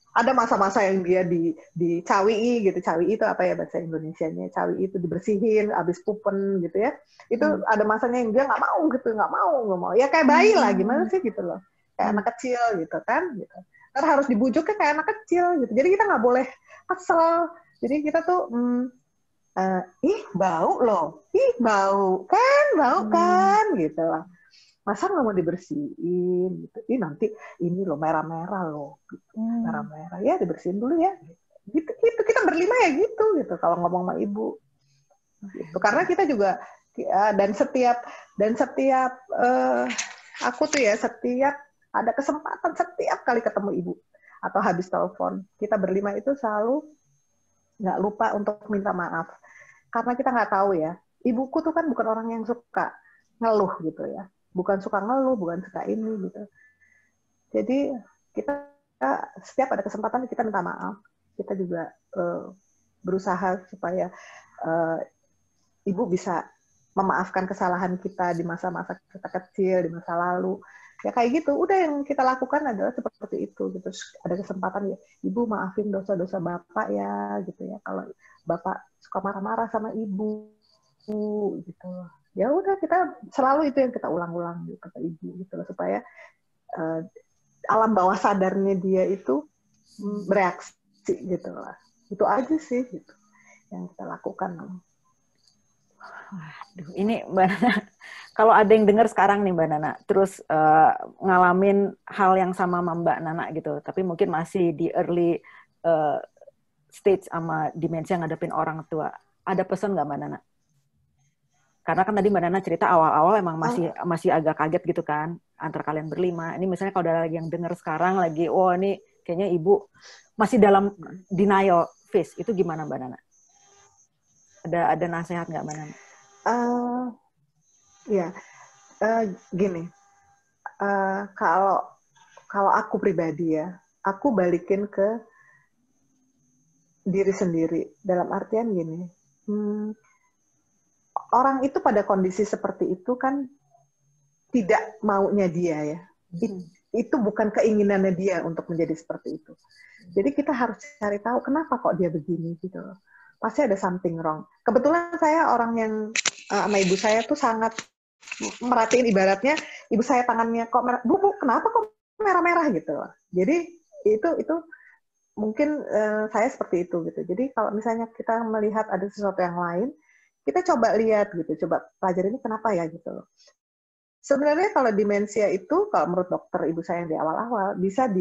Ada masa-masa yang dia dicawii gitu. Cawii itu apa ya bahasa Indonesianya? Cawii itu dibersihin, habis pupen gitu ya. Itu ada masanya yang dia nggak mau. Ya kayak bayi lah, gimana sih gitu loh. Kayak anak kecil gitu kan. Gitu. Kan harus dibujuknya kayak anak kecil gitu. Jadi kita nggak boleh kesel. Jadi kita tuh, bau kan gitu lah. Masa nggak mau dibersihin gitu. Nanti ini loh merah-merah loh. Gitu. Merah-merah ya dibersihin dulu ya. Gitu kita berlima ya gitu kalau ngomong sama ibu. Gitu. Karena kita juga dan setiap aku tuh ya setiap ada kesempatan, setiap kali ketemu ibu atau habis telepon, kita berlima itu selalu nggak lupa untuk minta maaf. Karena kita nggak tahu ya, ibuku tuh kan bukan orang yang suka ngeluh gitu ya. Bukan suka ngeluh, bukan suka ini gitu. Jadi kita setiap ada kesempatan kita minta maaf. Kita juga berusaha supaya ibu bisa memaafkan kesalahan kita di masa-masa kita kecil, di masa lalu. Ya kayak gitu, udah yang kita lakukan adalah seperti itu gitu. Ada kesempatan ya, ibu maafin dosa-dosa bapak ya gitu ya. Kalau bapak suka marah-marah sama ibu gitu. Ya udah kita selalu itu yang kita ulang-ulang gitu ke ibu gitu loh, supaya alam bawah sadarnya dia itu bereaksi gitu lah. Itu aja sih gitu yang kita lakukan. Waduh, ini Mbak Nana, kalau ada yang dengar sekarang nih Mbak Nana, terus ngalamin hal yang sama Mbak Nana gitu, tapi mungkin masih di early stage sama demensia ngadepin orang tua, ada pesan nggak Mbak Nana? Karena kan tadi Mbak Nana cerita awal-awal emang masih agak kaget gitu kan, antar kalian berlima. Ini misalnya kalau ada lagi yang dengar sekarang lagi, oh ini kayaknya ibu masih dalam denial phase, itu gimana Mbak Nana? Ada nasihat nggak Mbak Nana? Gini, kalau aku pribadi ya, aku balikin ke diri sendiri. Dalam artian gini, orang itu pada kondisi seperti itu kan tidak maunya dia ya. Itu bukan keinginannya dia untuk menjadi seperti itu. Jadi kita harus cari tahu kenapa kok dia begini gitu loh. Pasti ada something wrong. Kebetulan saya orang yang sama ibu saya tuh sangat merhatiin, ibaratnya ibu saya tangannya kok merah, bu kenapa kok merah-merah gitu loh. Jadi itu mungkin saya seperti itu gitu. Jadi kalau misalnya kita melihat ada sesuatu yang lain, kita coba lihat gitu, coba pelajari ini kenapa ya gitu loh. Sebenarnya kalau demensia itu kalau menurut dokter ibu saya yang di awal-awal bisa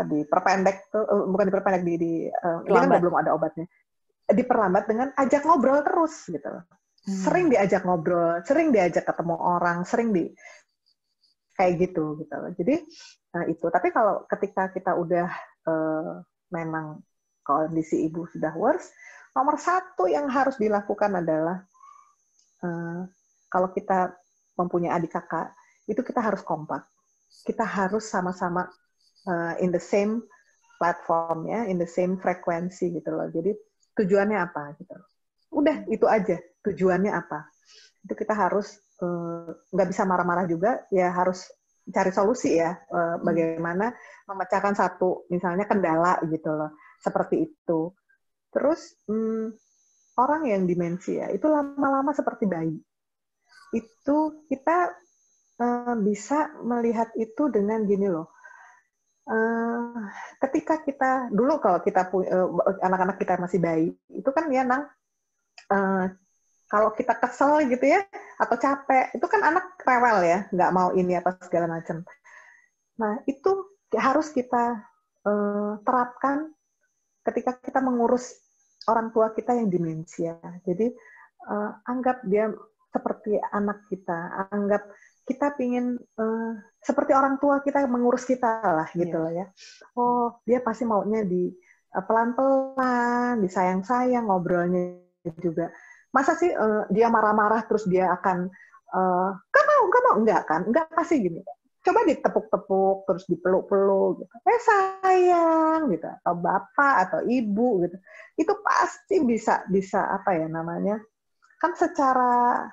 diperpendek tuh, bukan diperpendek, ini kan belum ada obatnya, diperlambat dengan ajak ngobrol terus gitu loh. Sering diajak ngobrol, sering diajak ketemu orang, sering kayak gitu loh. Jadi itu. Tapi kalau ketika kita udah memang kondisi ibu sudah worse, nomor satu yang harus dilakukan adalah kalau kita mempunyai adik kakak, itu kita harus kompak. Kita harus sama-sama in the same platform ya, in the same frekuensi gitu loh. Jadi tujuannya apa gitu. Udah itu aja, tujuannya apa. Itu kita harus nggak bisa marah-marah juga, ya harus cari solusi ya, bagaimana memecahkan satu misalnya kendala gitu loh, seperti itu. Terus orang yang demensia itu lama-lama seperti bayi. Itu kita bisa melihat itu dengan gini loh. Ketika kita dulu kalau kita anak-anak kita masih bayi, itu kan ya Nang, kalau kita kesel gitu ya atau capek, itu kan anak rewel ya, nggak mau ini apa segala macam. Nah itu harus kita terapkan ketika kita mengurus orang tua kita yang demensia. Jadi anggap dia seperti anak kita, anggap kita pingin seperti orang tua kita mengurus kita lah gitu loh ya. Oh dia pasti maunya di pelan-pelan, disayang-sayang, ngobrolnya juga. Masa sih dia marah-marah terus dia akan gak mau, enggak kan? Enggak, pasti gini. Coba ditepuk-tepuk, terus dipeluk-peluk gitu. Sayang gitu, atau bapak atau ibu gitu. Itu pasti bisa apa ya namanya? Kan secara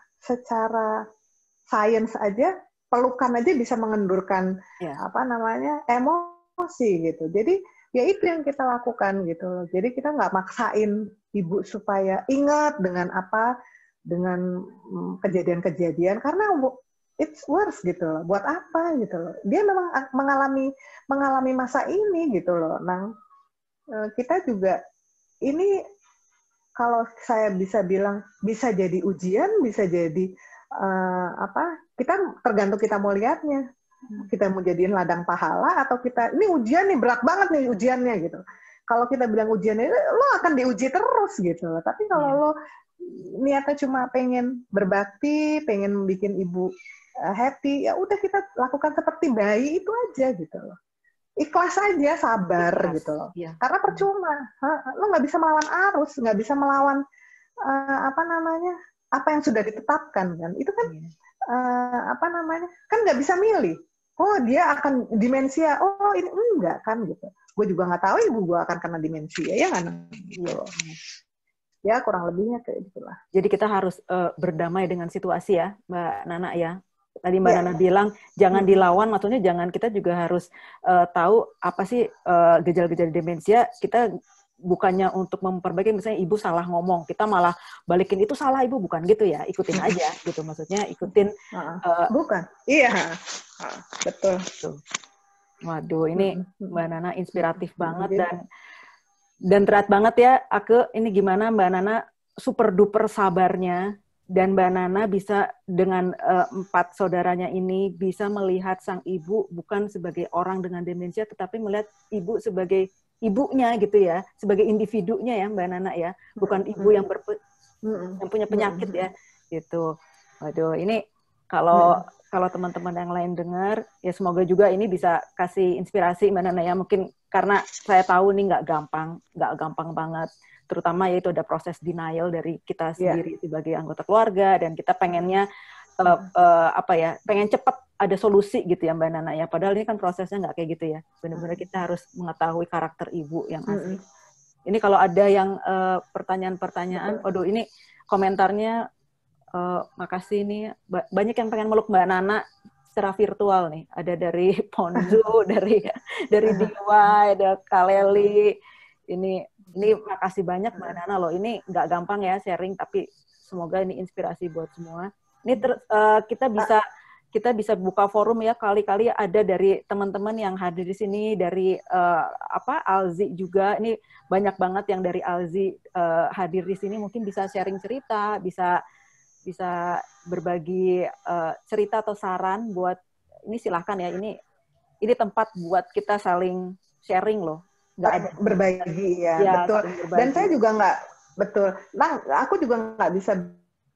sains aja, pelukan aja bisa mengendurkan apa namanya? Emosi gitu. Jadi ya itu yang kita lakukan gitu. Jadi kita nggak maksain ibu supaya ingat dengan apa, dengan kejadian-kejadian, karena it's worse gitu loh. Buat apa gitu loh. Dia memang mengalami masa ini gitu loh. Nah, kita juga ini kalau saya bisa bilang bisa jadi ujian, bisa jadi kita tergantung kita mau lihatnya. Kita mau jadiin ladang pahala atau kita ini ujian nih, berat banget nih ujiannya gitu. Kalau kita bilang ujiannya, lo akan diuji terus gitu loh. Tapi kalau lo niatnya cuma pengen berbakti, pengen bikin ibu happy, ya udah kita lakukan seperti bayi itu aja gitu loh. Ikhlas aja, sabar gitu loh. Ya. Karena percuma, lo nggak bisa melawan arus, nggak bisa melawan apa yang sudah ditetapkan kan. Itu kan kan nggak bisa milih. Oh dia akan demensia, oh ini enggak kan gitu. Gue juga nggak tahu ibu gue akan kena demensia ya kan gitu. Ya kurang lebihnya kayak gitulah. Jadi kita harus berdamai dengan situasi ya, Mbak Nana ya. Tadi Mbak Nana bilang jangan dilawan, maksudnya jangan, kita juga harus tahu apa sih gejala-gejala demensia. Kita bukannya untuk memperbaiki, misalnya ibu salah ngomong, kita malah balikin itu salah ibu, bukan gitu ya, ikutin aja gitu, maksudnya ikutin. Bukan, iya, betul. Waduh, ini Mbak Nana inspiratif banget dan berat banget ya, Ake. Ini gimana Mbak Nana super duper sabarnya, dan Mbak Nana bisa dengan 4 saudaranya ini bisa melihat sang ibu bukan sebagai orang dengan demensia, tetapi melihat ibu sebagai ibunya gitu ya, sebagai individunya ya Mbak Nana ya, bukan ibu yang punya penyakit ya gitu. Waduh, ini kalau teman-teman yang lain dengar ya, semoga juga ini bisa kasih inspirasi Mbak Nana ya, mungkin karena saya tahu ini nggak gampang banget, terutama yaitu ada proses denial dari kita sendiri sebagai anggota keluarga, dan kita pengennya pengen cepat ada solusi gitu ya Mbak Nana ya, padahal ini kan prosesnya nggak kayak gitu ya, benar-benar kita harus mengetahui karakter ibu yang asli. Ini kalau ada yang pertanyaan-pertanyaan, ini komentarnya, makasih nih, banyak yang pengen meluk Mbak Nana secara virtual nih, ada dari Ponzu, dari Dewa, ada Kaleli, ini makasih banyak Mbak Nana loh, ini nggak gampang ya sharing, tapi semoga ini inspirasi buat semua. Ini kita bisa buka forum ya, kali-kali ada dari teman-teman yang hadir di sini, dari Alzi juga, ini banyak banget yang dari Alzi hadir di sini, mungkin bisa sharing cerita, bisa berbagi cerita atau saran buat ini, silahkan ya, ini tempat buat kita saling sharing loh, nggak ada berbagi ya betul. Dan saya juga nggak betul. Nah, aku juga nggak bisa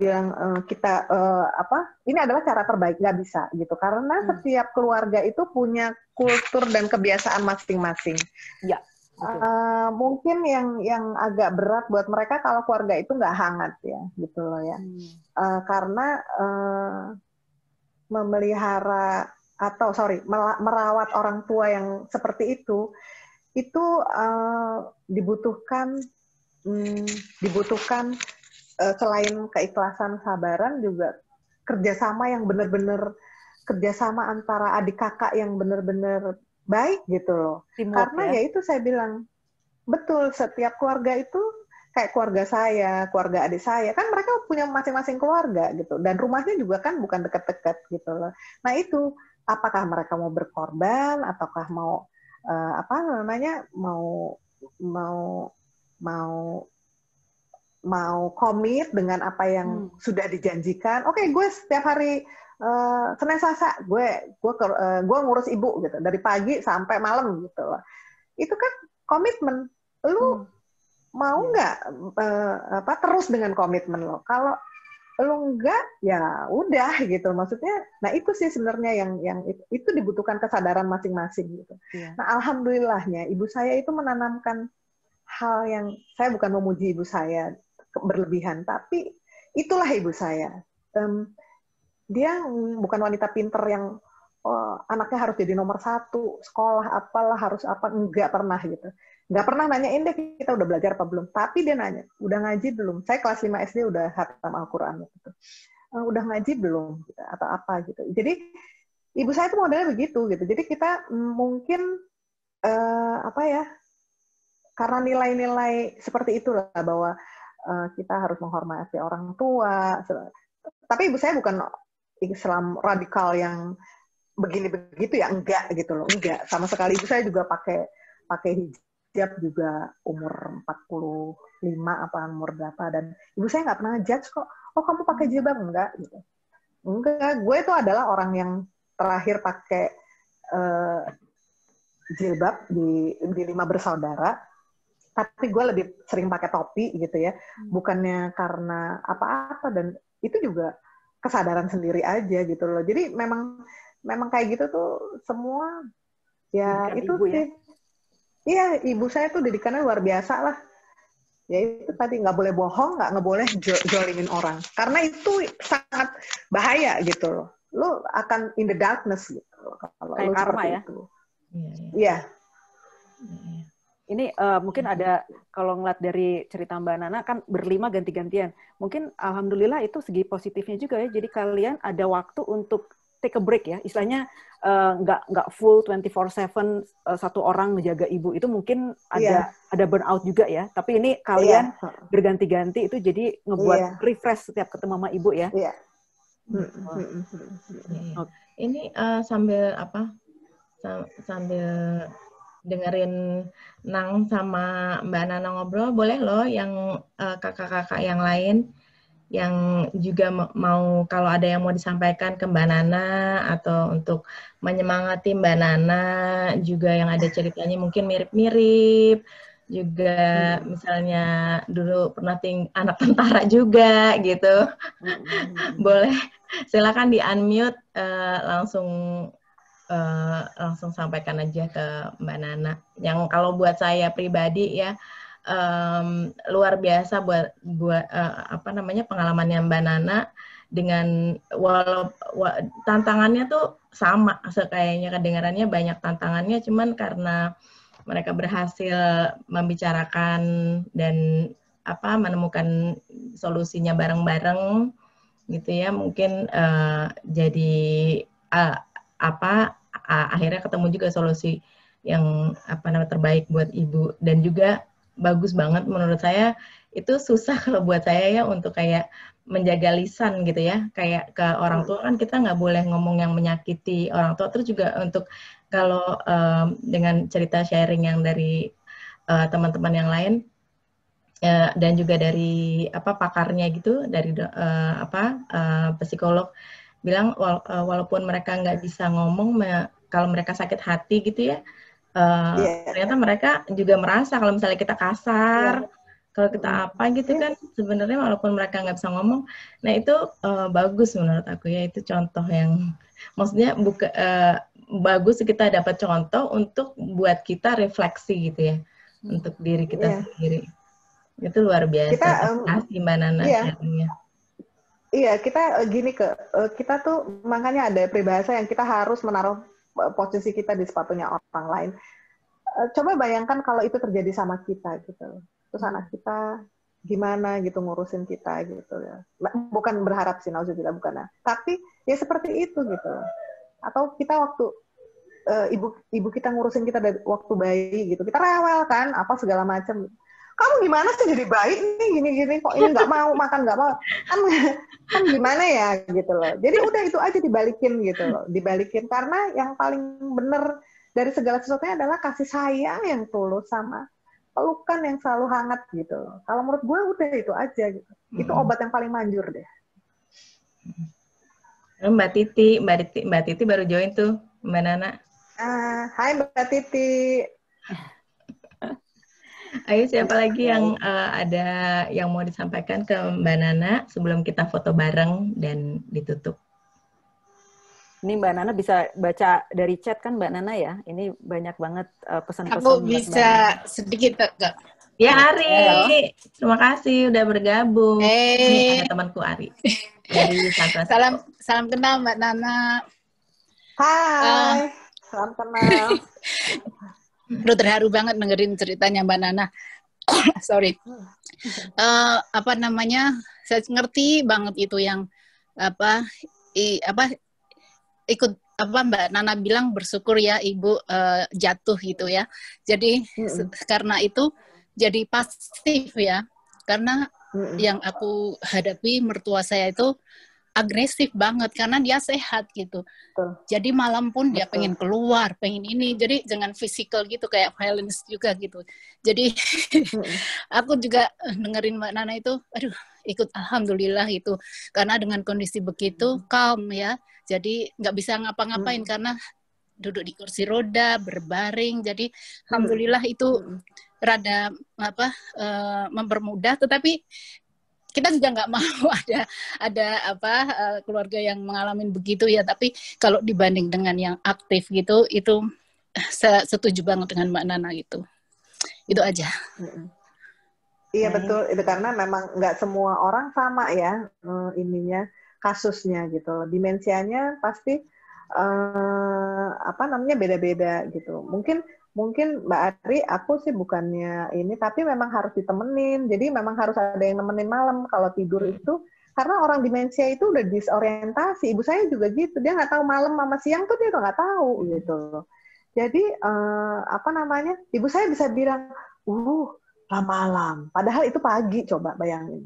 bilang kita ini adalah cara terbaik, nggak bisa gitu, karena setiap keluarga itu punya kultur dan kebiasaan masing-masing. Ya. Mungkin yang agak berat buat mereka kalau keluarga itu nggak hangat ya gitu loh ya, karena merawat orang tua yang seperti itu dibutuhkan selain keikhlasan, sabaran, juga kerjasama yang benar-benar kerjasama antara adik kakak yang benar-benar baik gitu loh. Teamwork, karena ya itu saya bilang betul, setiap keluarga itu kayak keluarga saya, keluarga adik saya, kan mereka punya masing-masing keluarga gitu, dan rumahnya juga kan bukan dekat-dekat gitu loh. Nah itu, apakah mereka mau berkorban ataukah mau mau komit dengan apa yang sudah dijanjikan. Oke, gue setiap hari Senin Selasa gue ngurus ibu gitu, dari pagi sampai malam gitu loh. Itu kan komitmen. Lu mau nggak terus dengan komitmen lo? Kalau lu enggak, ya udah gitu. Maksudnya, nah itu sih sebenarnya yang itu dibutuhkan kesadaran masing-masing gitu. Yeah. Nah, alhamdulillahnya ibu saya itu menanamkan hal yang, saya bukan memuji ibu saya berlebihan, tapi itulah ibu saya. Dia bukan wanita pinter yang anaknya harus jadi nomor 1, sekolah apalah, harus apa, enggak pernah gitu. Enggak pernah nanyain deh kita udah belajar apa belum, tapi dia nanya, udah ngaji belum? Saya kelas 5 SD udah hatam Al-Quran gitu. Udah ngaji belum? Gitu, atau apa gitu. Jadi ibu saya itu modelnya begitu gitu. Jadi kita mungkin karena nilai-nilai seperti itulah, bahwa kita harus menghormati orang tua. Tapi ibu saya bukan Islam radikal yang begini-begitu ya, enggak gitu loh, enggak. Sama sekali. Ibu saya juga pakai hijab juga umur 45 apa umur berapa, dan ibu saya nggak pernah judge kok. Oh, kamu pakai jilbab enggak gitu. Enggak, gue itu adalah orang yang terakhir pakai jilbab di 5 bersaudara. Tapi gue lebih sering pakai topi gitu ya, bukannya karena apa-apa, dan itu juga kesadaran sendiri aja gitu loh. Jadi memang kayak gitu tuh semua ya Didikan itu ibu, ya? sih. Iya, ibu saya tuh didikannya luar biasa lah. Ya itu tadi nggak boleh bohong, nggak boleh jolimin orang. Karena itu sangat bahaya gitu loh. Lu akan in the darkness gitu loh, kalau Kayak lu karma seperti ya? itu. Iya, iya. Iya. Ini mungkin ada, kalau ngeliat dari cerita Mbak Nana kan berlima ganti-gantian. Mungkin alhamdulillah itu segi positifnya juga ya. Jadi kalian ada waktu untuk take a break ya. Istilahnya nggak full 24/7 satu orang menjaga ibu. Itu mungkin Iya. ada burnout juga ya. Tapi ini kalian berganti-ganti itu jadi ngebuat refresh setiap ketemu sama ibu ya. Iya. Ini sambil sambil dengerin Nang sama Mbak Nana ngobrol, boleh loh yang kakak-kakak yang lain yang juga mau, kalau ada yang mau disampaikan ke Mbak Nana atau untuk menyemangati Mbak Nana juga yang ada ceritanya mungkin mirip-mirip, juga misalnya dulu pernah anak tentara juga gitu. Boleh, silakan di-unmute, langsung sampaikan aja ke Mbak Nana. Yang kalau buat saya pribadi ya, luar biasa buat pengalamannya Mbak Nana, dengan tantangannya tuh sama kayaknya, kedengarannya banyak tantangannya, cuman karena mereka berhasil membicarakan dan menemukan solusinya bareng-bareng gitu ya, mungkin jadi akhirnya ketemu juga solusi yang terbaik buat ibu. Dan juga bagus banget menurut saya, itu susah kalau buat saya ya untuk kayak menjaga lisan gitu ya, kayak ke orang tua kan kita nggak boleh ngomong yang menyakiti orang tua. Terus juga untuk kalau dengan cerita sharing yang dari teman-teman yang lain dan juga dari pakarnya gitu, dari psikolog bilang walaupun mereka nggak bisa ngomong, kalau mereka sakit hati gitu ya, ternyata mereka juga merasa kalau misalnya kita kasar, kalau kita apa gitu kan, sebenarnya walaupun mereka nggak bisa ngomong. Nah itu bagus menurut aku ya, itu contoh yang maksudnya bagus kita dapat contoh untuk buat kita refleksi gitu ya, untuk diri kita sendiri. Itu luar biasa. Terima kasih Mbak Nana sharingnya. Iya, kita tuh makanya ada peribahasa yang kita harus menaruh posisi kita di sepatunya orang lain. Coba bayangkan kalau itu terjadi sama kita gitu. Terus anak kita gimana gitu ngurusin kita gitu ya. Bukan berharap sih, nauzubillah, bukan. Tapi ya seperti itu gitu. Atau kita waktu ibu kita ngurusin kita dari waktu bayi gitu. Kita rewel kan, apa segala macam. Kamu gimana sih jadi baik nih gini-gini, kok ini nggak mau makan, nggak mau kan gimana ya gitu loh. Jadi udah itu aja dibalikin gitu loh, dibalikin, karena yang paling bener dari segala sesuatunya adalah kasih sayang yang tulus sama pelukan yang selalu hangat gitu loh. Kalau menurut gue udah itu aja gitu. Itu obat yang paling manjur deh. Mbak Titi baru join tuh, Mbak Nana. Hai Mbak Titi. Ayo, siapa lagi yang ada yang mau disampaikan ke Mbak Nana sebelum kita foto bareng dan ditutup? Ini Mbak Nana bisa baca dari chat kan Mbak Nana ya? Ini banyak banget pesan-pesan. Aku bisa sedikit Kak. Ya Ari, terima kasih udah bergabung. Ini ada temanku Ari. Dari salam kenal Mbak Nana. Hai, salam kenal. Udah terharu banget dengerin ceritanya Mbak Nana. Sorry. Saya ngerti banget itu yang ikut Mbak Nana bilang, bersyukur ya ibu jatuh gitu ya. Jadi karena itu jadi pasif ya. Karena yang aku hadapi mertua saya itu agresif banget karena dia sehat gitu. Jadi malam pun dia pengen keluar, pengen ini. Jadi dengan physical gitu, kayak violence juga gitu. Jadi aku juga dengerin Mbak Nana itu, aduh, ikut alhamdulillah itu. Karena dengan kondisi begitu, calm ya. Jadi nggak bisa ngapa-ngapain karena duduk di kursi roda, berbaring. Jadi alhamdulillah itu rada mempermudah, tetapi kita juga nggak mau ada apa keluarga yang mengalami begitu ya. Tapi kalau dibanding dengan yang aktif gitu, itu saya setuju banget dengan Mbak Nana gitu. Itu aja. Iya betul, itu karena memang nggak semua orang sama ya ininya kasusnya gitu. Dimensianya pasti apa namanya beda-beda gitu. Mungkin Mbak Ari, aku sih bukannya ini, tapi memang harus ditemenin. Jadi memang harus ada yang nemenin malam kalau tidur itu. Karena orang demensia itu udah disorientasi. Ibu saya juga gitu, dia nggak tahu malam sama siang tuh dia udah nggak tahu gitu. Jadi apa namanya, ibu saya bisa bilang, malam. Padahal itu pagi, coba bayangin.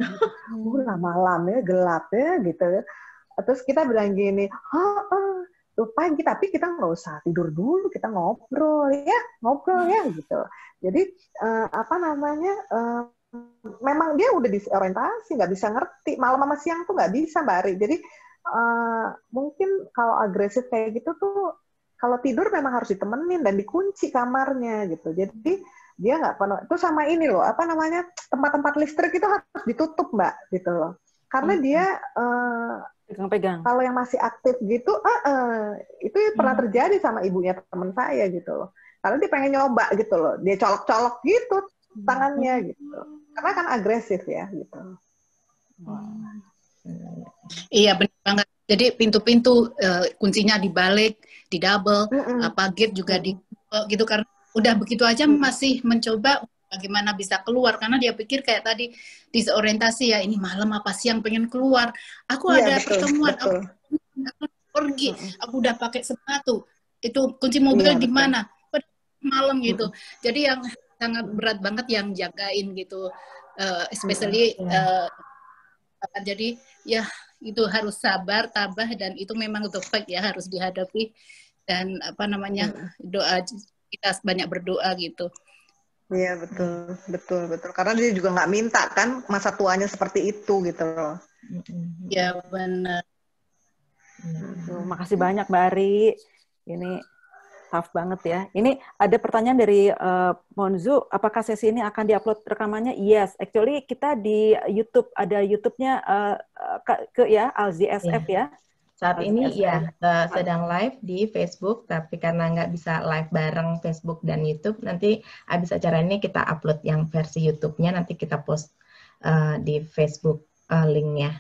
Malam ya, gelap ya gitu. Terus kita bilang gini, tuh pagi, tapi kita nggak usah tidur dulu, kita ngobrol ya gitu. Jadi apa namanya, memang dia udah disorientasi, nggak bisa ngerti. Malam sama siang tuh nggak bisa, Mbak Ari. Jadi mungkin kalau agresif kayak gitu tuh, kalau tidur memang harus ditemenin dan dikunci kamarnya gitu. Jadi dia nggak penuh. Itu sama ini loh, apa namanya, tempat-tempat listrik itu harus ditutup, Mbak, gitu loh. Karena dia pegang-pegang. Kalau yang masih aktif gitu, itu pernah terjadi sama ibunya teman saya gitu loh. Karena dia pengen nyoba gitu loh, dia colok-colok gitu tangannya gitu. Karena kan agresif ya gitu. Iya benar banget. Jadi pintu-pintu kuncinya dibalik, didouble, gate juga di gitu karena udah begitu aja masih mencoba bagaimana bisa keluar karena dia pikir kayak tadi disorientasi ya, ini malam apa siang pengen keluar. Aku ada pertemuan, aku pergi, aku udah pakai sepatu. Itu kunci mobil di mana? Malam gitu. Jadi yang sangat berat banget yang jagain gitu. Especially jadi ya itu harus sabar, tabah, dan itu memang untuk fact ya, harus dihadapi. Dan apa namanya, doa, kita banyak berdoa gitu. Iya betul. Karena dia juga nggak minta kan masa tuanya seperti itu gitu loh. Ya benar. Makasih banyak Mbak Ari. Ini tough banget ya. Ini ada pertanyaan dari Monzu, apakah sesi ini akan diupload rekamannya? Yes, actually kita di YouTube, ada YouTube-nya ya Alzi SF ya. Saat ini ya sedang live di Facebook, tapi karena nggak bisa live bareng Facebook dan YouTube, nanti habis acara ini kita upload yang versi YouTube-nya, nanti kita post di Facebook linknya.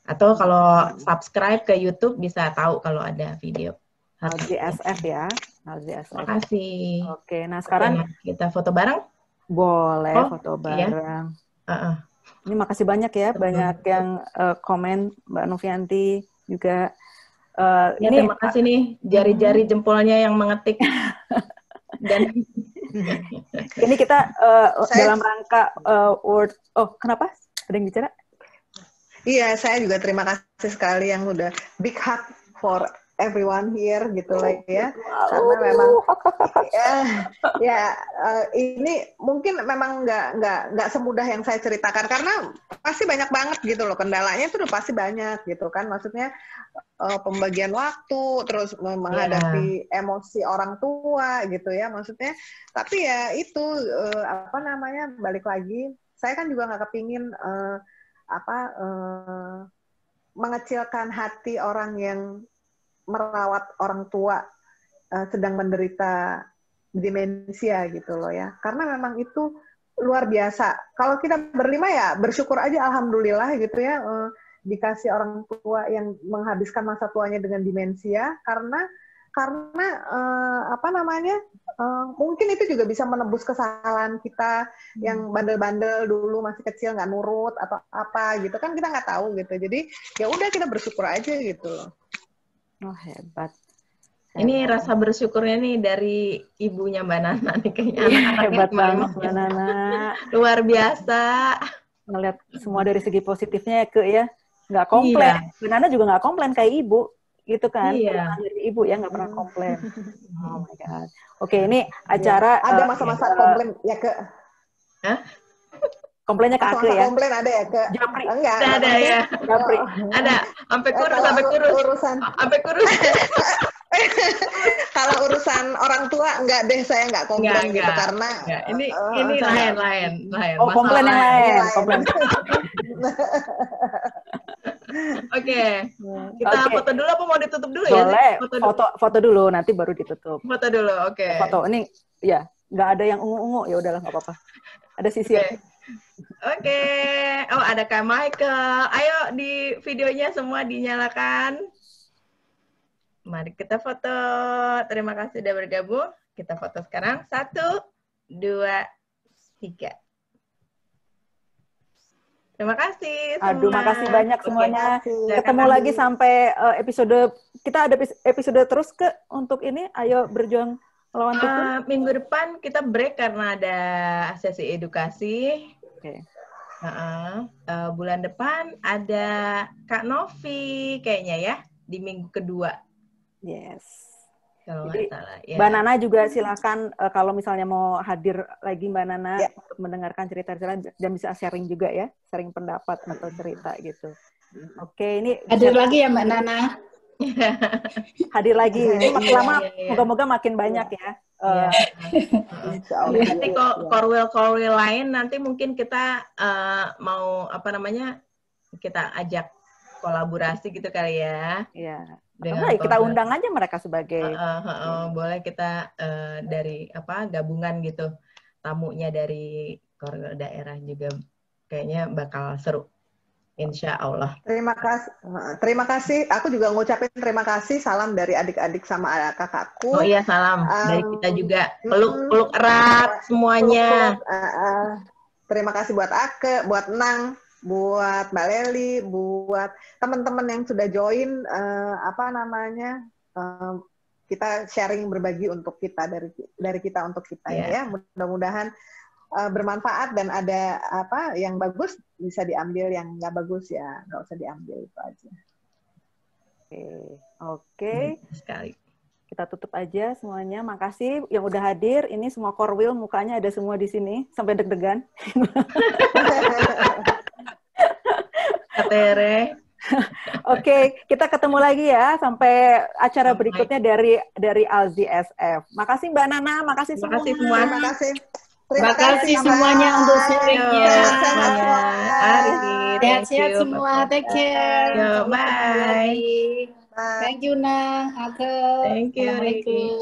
Atau kalau subscribe ke YouTube bisa tahu kalau ada video. LZSF ya, LZSF. Terima kasih. Oke, nah sekarang kita foto bareng? Boleh foto bareng. Iya. Ini makasih banyak ya, banyak yang komen, Mbak Novianti juga. Ya, ini terima kasih nih jari-jari jempolnya yang mengetik. Dan ini kita dalam rangka World. Oh, kenapa? Ada yang bicara? Iya, saya juga terima kasih sekali yang udah big hug for everyone here gitu lah ya. Karena memang ini mungkin memang nggak semudah yang saya ceritakan karena pasti banyak banget gitu loh, kendalanya itu udah pasti banyak gitu kan, maksudnya pembagian waktu, terus menghadapi emosi orang tua gitu ya, maksudnya. Tapi ya itu apa namanya, balik lagi, saya kan juga nggak kepingin mengecilkan hati orang yang merawat orang tua sedang menderita demensia gitu loh ya, karena memang itu luar biasa. Kalau kita berlima ya bersyukur aja, alhamdulillah gitu ya, dikasih orang tua yang menghabiskan masa tuanya dengan demensia, karena apa namanya, mungkin itu juga bisa menebus kesalahan kita yang bandel-bandel dulu masih kecil nggak nurut atau apa gitu kan, kita nggak tahu gitu. Jadi ya udah, kita bersyukur aja gitu loh. Oh, hebat. Ini rasa bersyukurnya nih dari ibunya Mbak Nana nih, kayaknya hebat banget Mbak Nana. Luar biasa. Ngeliat semua dari segi positifnya ya, nggak komplain. Mbak Nana juga nggak komplain kayak ibu, gitu kan? Iya. Dari ibu ya nggak pernah komplain. Oh my God. Oke, ini acara. Ada masa-masa komplain ya ke. Komplainnya ke Ake ya? Komplain ada ya ke Japri. Enggak, ada ya. Japri. Ada sampai kurus, sampai kurus. Urusan Sampai kurus. Kalau urusan orang tua enggak deh, saya enggak komplain gitu karena ini lain. Oh, komplain yang lain. Komplain. Oke. Kita foto dulu apa mau ditutup dulu ya? Boleh. Foto dulu, nanti baru ditutup. Foto dulu, oke. Foto ini ya, nggak ada yang ungu-ungu, ya udahlah nggak apa-apa. Ada sisi. Oke. Oh, ada Kak Michael. Ayo di videonya semua dinyalakan. Mari kita foto. Terima kasih sudah bergabung. Kita foto sekarang. 1, 2, 3. Terima kasih semua. Aduh, makasih banyak semuanya. Ketemu lagi sampai episode, kita ada episode terus ke untuk ini, ayo berjuang melawan pikun. Minggu depan kita break karena ada sesi edukasi. Oke. Bulan depan ada Kak Novi kayaknya ya, di minggu kedua. Yes. Kalau jadi, salah, ya. Mbak Nana juga silakan kalau misalnya mau hadir lagi Mbak Nana untuk mendengarkan cerita-cerita dan bisa sharing juga ya, sharing pendapat atau cerita gitu. Oke, ini hadir lagi ya Mbak Nana. Hadir lagi. Ini makin lama, moga-moga makin banyak ya. Nanti korwil lain nanti mungkin kita mau kita ajak kolaborasi gitu kali ya. Iya. Kita undang aja mereka sebagai boleh kita dari gabungan gitu, tamunya dari korwil daerah juga kayaknya bakal seru. Insya Allah. Terima kasih. Aku juga ngucapin terima kasih. Salam dari adik-adik sama kakakku. Oh iya, salam dari kita juga. Peluk erat semuanya. Terima kasih buat Ake, buat Nang, buat Mbak Leli, buat teman-teman yang sudah join. Kita sharing berbagi untuk kita dari kita untuk kita ya. Mudah-mudahan bermanfaat dan ada yang bagus bisa diambil, yang nggak bagus ya nggak usah diambil, itu aja. Oke. Sekali. Kita tutup aja semuanya. Makasih yang udah hadir. Ini semua korwil mukanya ada semua di sini sampai deg-degan. Katere. Oke, kita ketemu lagi ya sampai acara berikutnya dari Alzi SF. Makasih Mbak Nana, makasih semua. Terima kasih. Terima kasih semuanya untuk sharingnya. Sehat-sehat semua. Take care. Bye. Thank you, Nang. Thank you, Ricky.